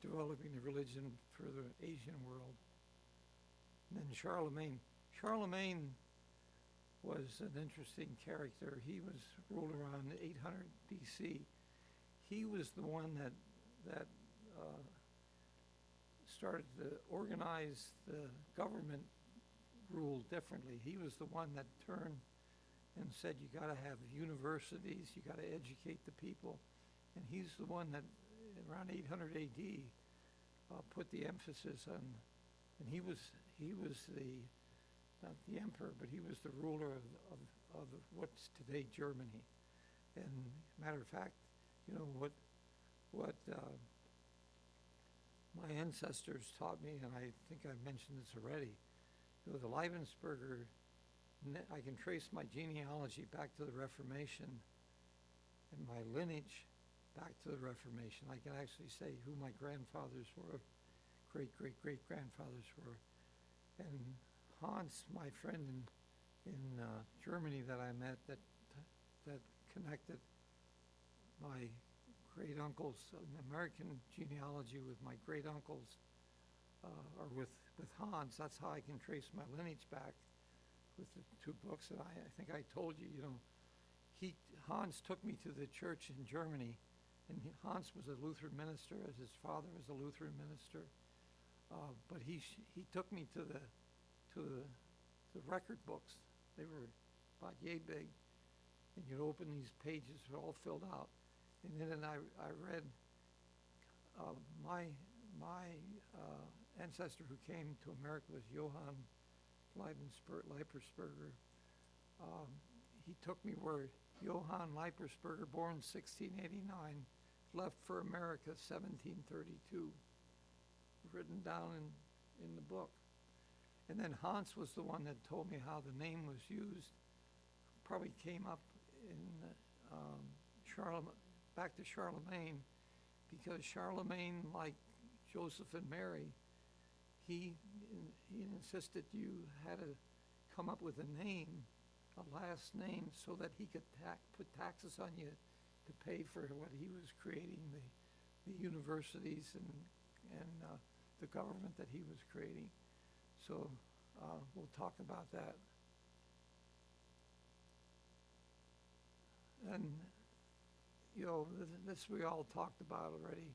developing the religion for the Asian world. And then Charlemagne. Charlemagne was an interesting character. He was ruled around 800 BC. He was the one that started to organize the government rule differently. He was the one that turned and said, you got to have universities, you got to educate the people. And he's the one that, around 800 AD, put the emphasis on, and he was the, not the emperor, but he was the ruler of what's today Germany. And matter of fact, what my ancestors taught me, and I think I've mentioned this already, the Leibensperger, I can trace my genealogy back to the Reformation and my lineage back to the Reformation. I can actually say who my grandfathers were, great-great-great-grandfathers were. And Hans, my friend in Germany that I met that connected my great uncles, an American genealogy with my great uncles, or with Hans. That's how I can trace my lineage back with the two books. And I think I told you, Hans took me to the church in Germany, and Hans was a Lutheran minister, as his father was a Lutheran minister. But he took me to the record books. They were about yay big, and you'd open these pages, they're all filled out. And then I read my ancestor who came to America was Johann Leibensperger. He took me where Johann Leibensperger, born 1689, left for America 1732, written down in the book. And then Hans was the one that told me how the name was used. Probably came up in back to Charlemagne, because Charlemagne, like Joseph and Mary, he insisted you had to come up with a name, a last name, so that he could put taxes on you to pay for what he was creating, the universities and the government that he was creating. So we'll talk about that. And this we all talked about already.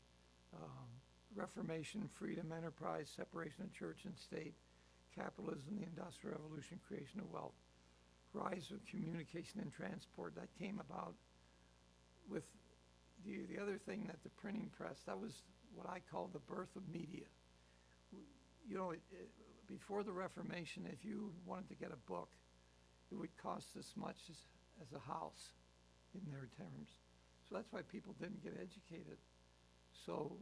Reformation, freedom, enterprise, separation of church and state, capitalism, the industrial revolution, creation of wealth, rise of communication and transport. That came about with the other thing, that the printing press, that was what I call the birth of media. Before the Reformation, if you wanted to get a book, it would cost as much as a house in their terms. So that's why people didn't get educated. So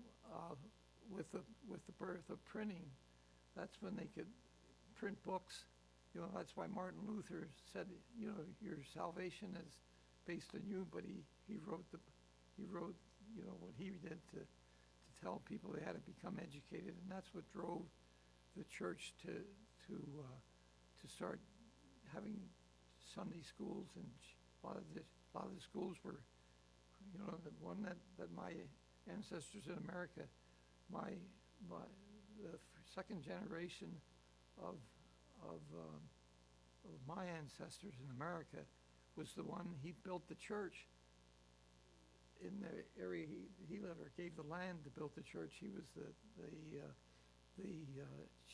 with the birth of printing, that's when they could print books You know, that's why Martin Luther said, you know, your salvation is based on you, but he wrote, you know, what he did to tell people they had to become educated, and that's what drove the church to start having Sunday schools, and a lot of the schools were, you know, the one that my ancestors in America, the second generation of my ancestors in America was the one. He built the church in the area he lived, or gave the land to build the church. He was the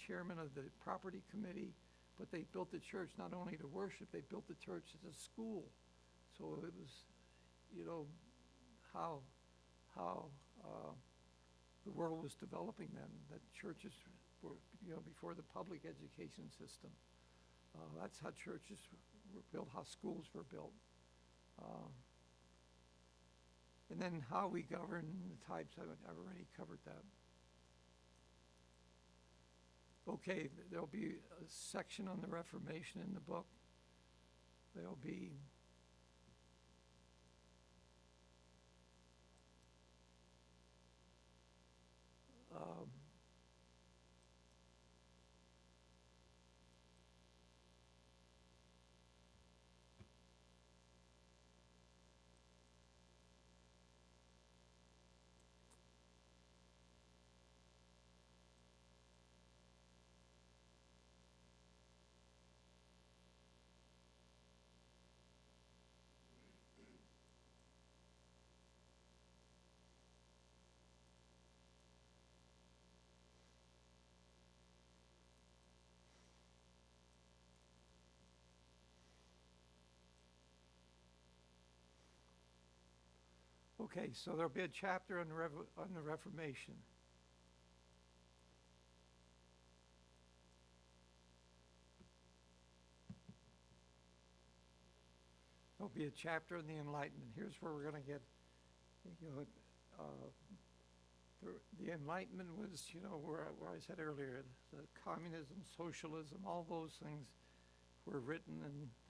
chairman of the property committee, but they built the church not only to worship, they built the church as a school. So it was, you know, how the world was developing then, that churches were, you know, before the public education system. That's how churches were built, how schools were built. And then how we govern the types, I've already covered that. Okay, there'll be a section on the Reformation in the book. There'll be okay, so there'll be a chapter on the Reformation. There'll be a chapter on the Enlightenment. Here's where we're going to get, you know, the Enlightenment was, you know, where I said earlier, the communism, socialism, all those things were written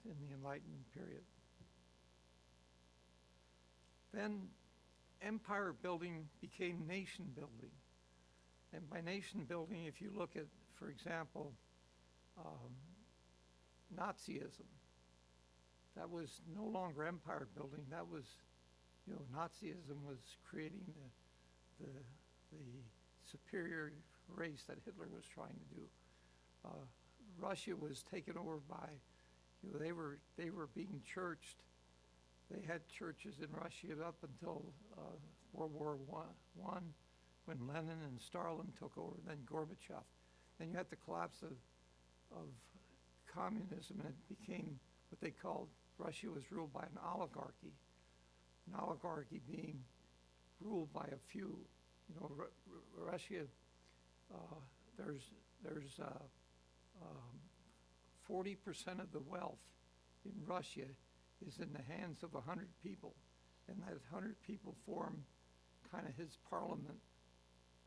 in the Enlightenment period. Then empire building became nation building. And by nation building, if you look at, for example, Nazism, that was no longer empire building. That was, you know, Nazism was creating the superior race that Hitler was trying to do. Russia was taken over by, you know, they were being churched. They had churches in Russia up until World War I, when Lenin and Stalin took over, then Gorbachev. Then you had the collapse of communism, and it became what they called, Russia was ruled by an oligarchy being ruled by a few. You know, Russia, there's 40% of the wealth in Russia is in the hands of 100 people, and that 100 people form kind of his parliament,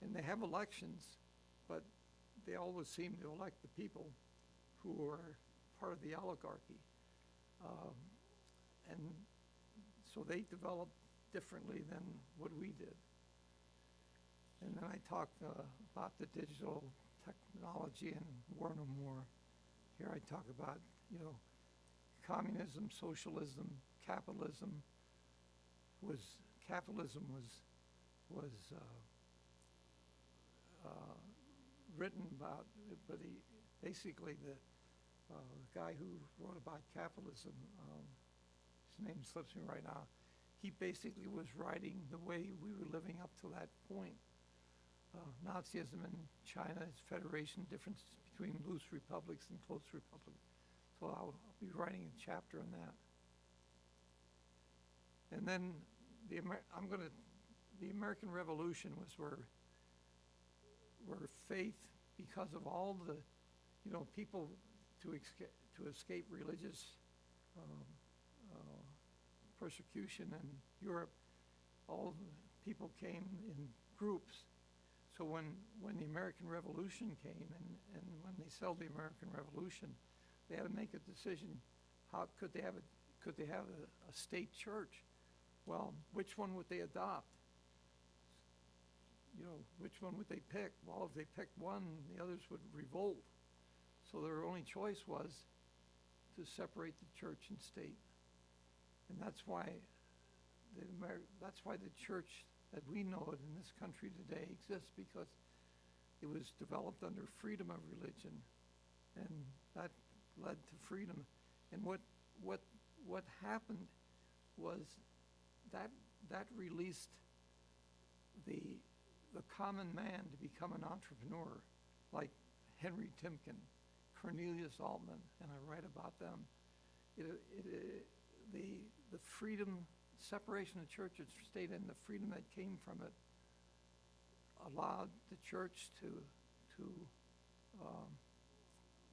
and they have elections, but they always seem to elect the people who are part of the oligarchy. And so they developed differently than what we did. And then I talked about the digital technology and War No More. Here I talk about, you know, communism, socialism, capitalism was written about, but basically the guy who wrote about capitalism, his name slips me right now, he basically was writing the way we were living up to that point. Nazism in China is federation, difference between loose republics and close republics. So I'll be writing a chapter on that. And then the American Revolution was where faith, because of all the, you know, people to escape religious persecution in Europe, all the people came in groups. So when the American Revolution came, and when they celebrated the American Revolution, they had to make a decision. How could they have a state church? Well, which one would they adopt? You know, which one would they pick? Well, if they picked one, the others would revolt. So their only choice was to separate the church and state. And that's why the church that we know it in this country today exists, because it was developed under freedom of religion, and that led to freedom. And what happened was that released the common man to become an entrepreneur, like Henry Timken, Cornelius Altman, and I write about them. The freedom, separation of church and state, and the freedom that came from it allowed the church to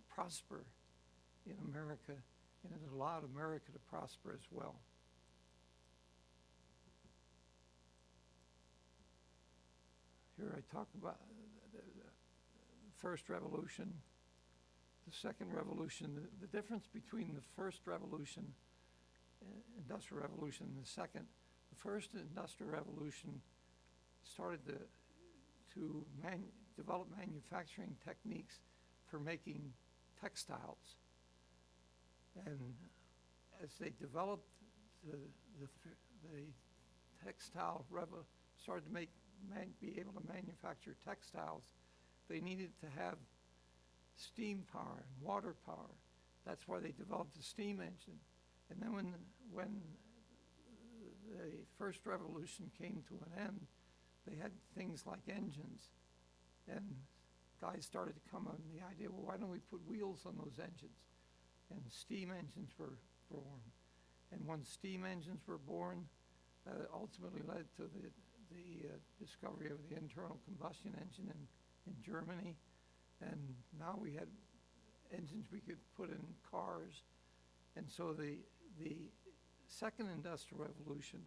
prosper in America, and it allowed America to prosper as well. Here I talk about the first revolution, the second revolution. The difference between the first revolution, industrial revolution, and the second. The first industrial revolution started to develop manufacturing techniques for making textiles. And as they developed the textile started to be able to manufacture textiles, they needed to have steam power and water power. That's why they developed the steam engine. And then when the first revolution came to an end, they had things like engines. And guys started to come on the idea, well, why don't we put wheels on those engines? And steam engines were born. And when steam engines were born, ultimately led to the discovery of the internal combustion engine in Germany. And now we had engines we could put in cars. And so the second industrial revolution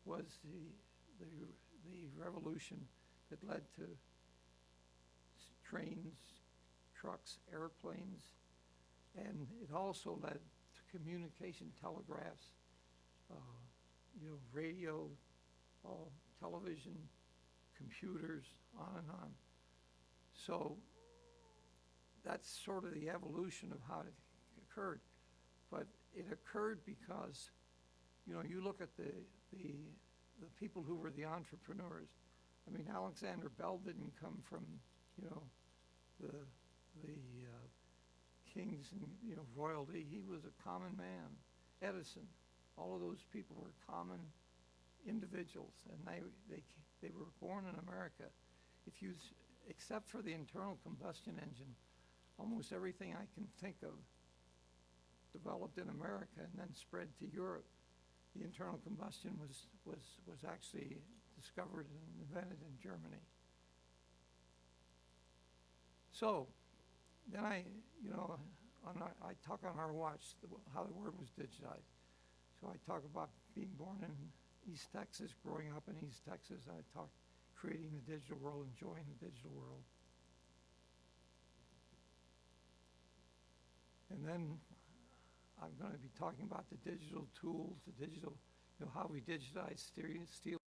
was the revolution that led to trains, trucks, airplanes, and it also led to communication, telegraphs, radio, television, computers, on and on. So that's sort of the evolution of how it occurred. But it occurred because, you look at the people who were the entrepreneurs. I mean, Alexander Bell didn't come from, the kings and, royalty. He was a common man. Edison, all of those people were common individuals, and they were born in America. Except for the internal combustion engine, almost everything I can think of developed in America and then spread to Europe. The internal combustion was actually discovered and invented in Germany. So then I talk on our watch how the word was digitized. So I talk about being born in East Texas, growing up in East Texas. I talk creating the digital world, enjoying the digital world. And then I'm going to be talking about the digital tools, how we digitize steel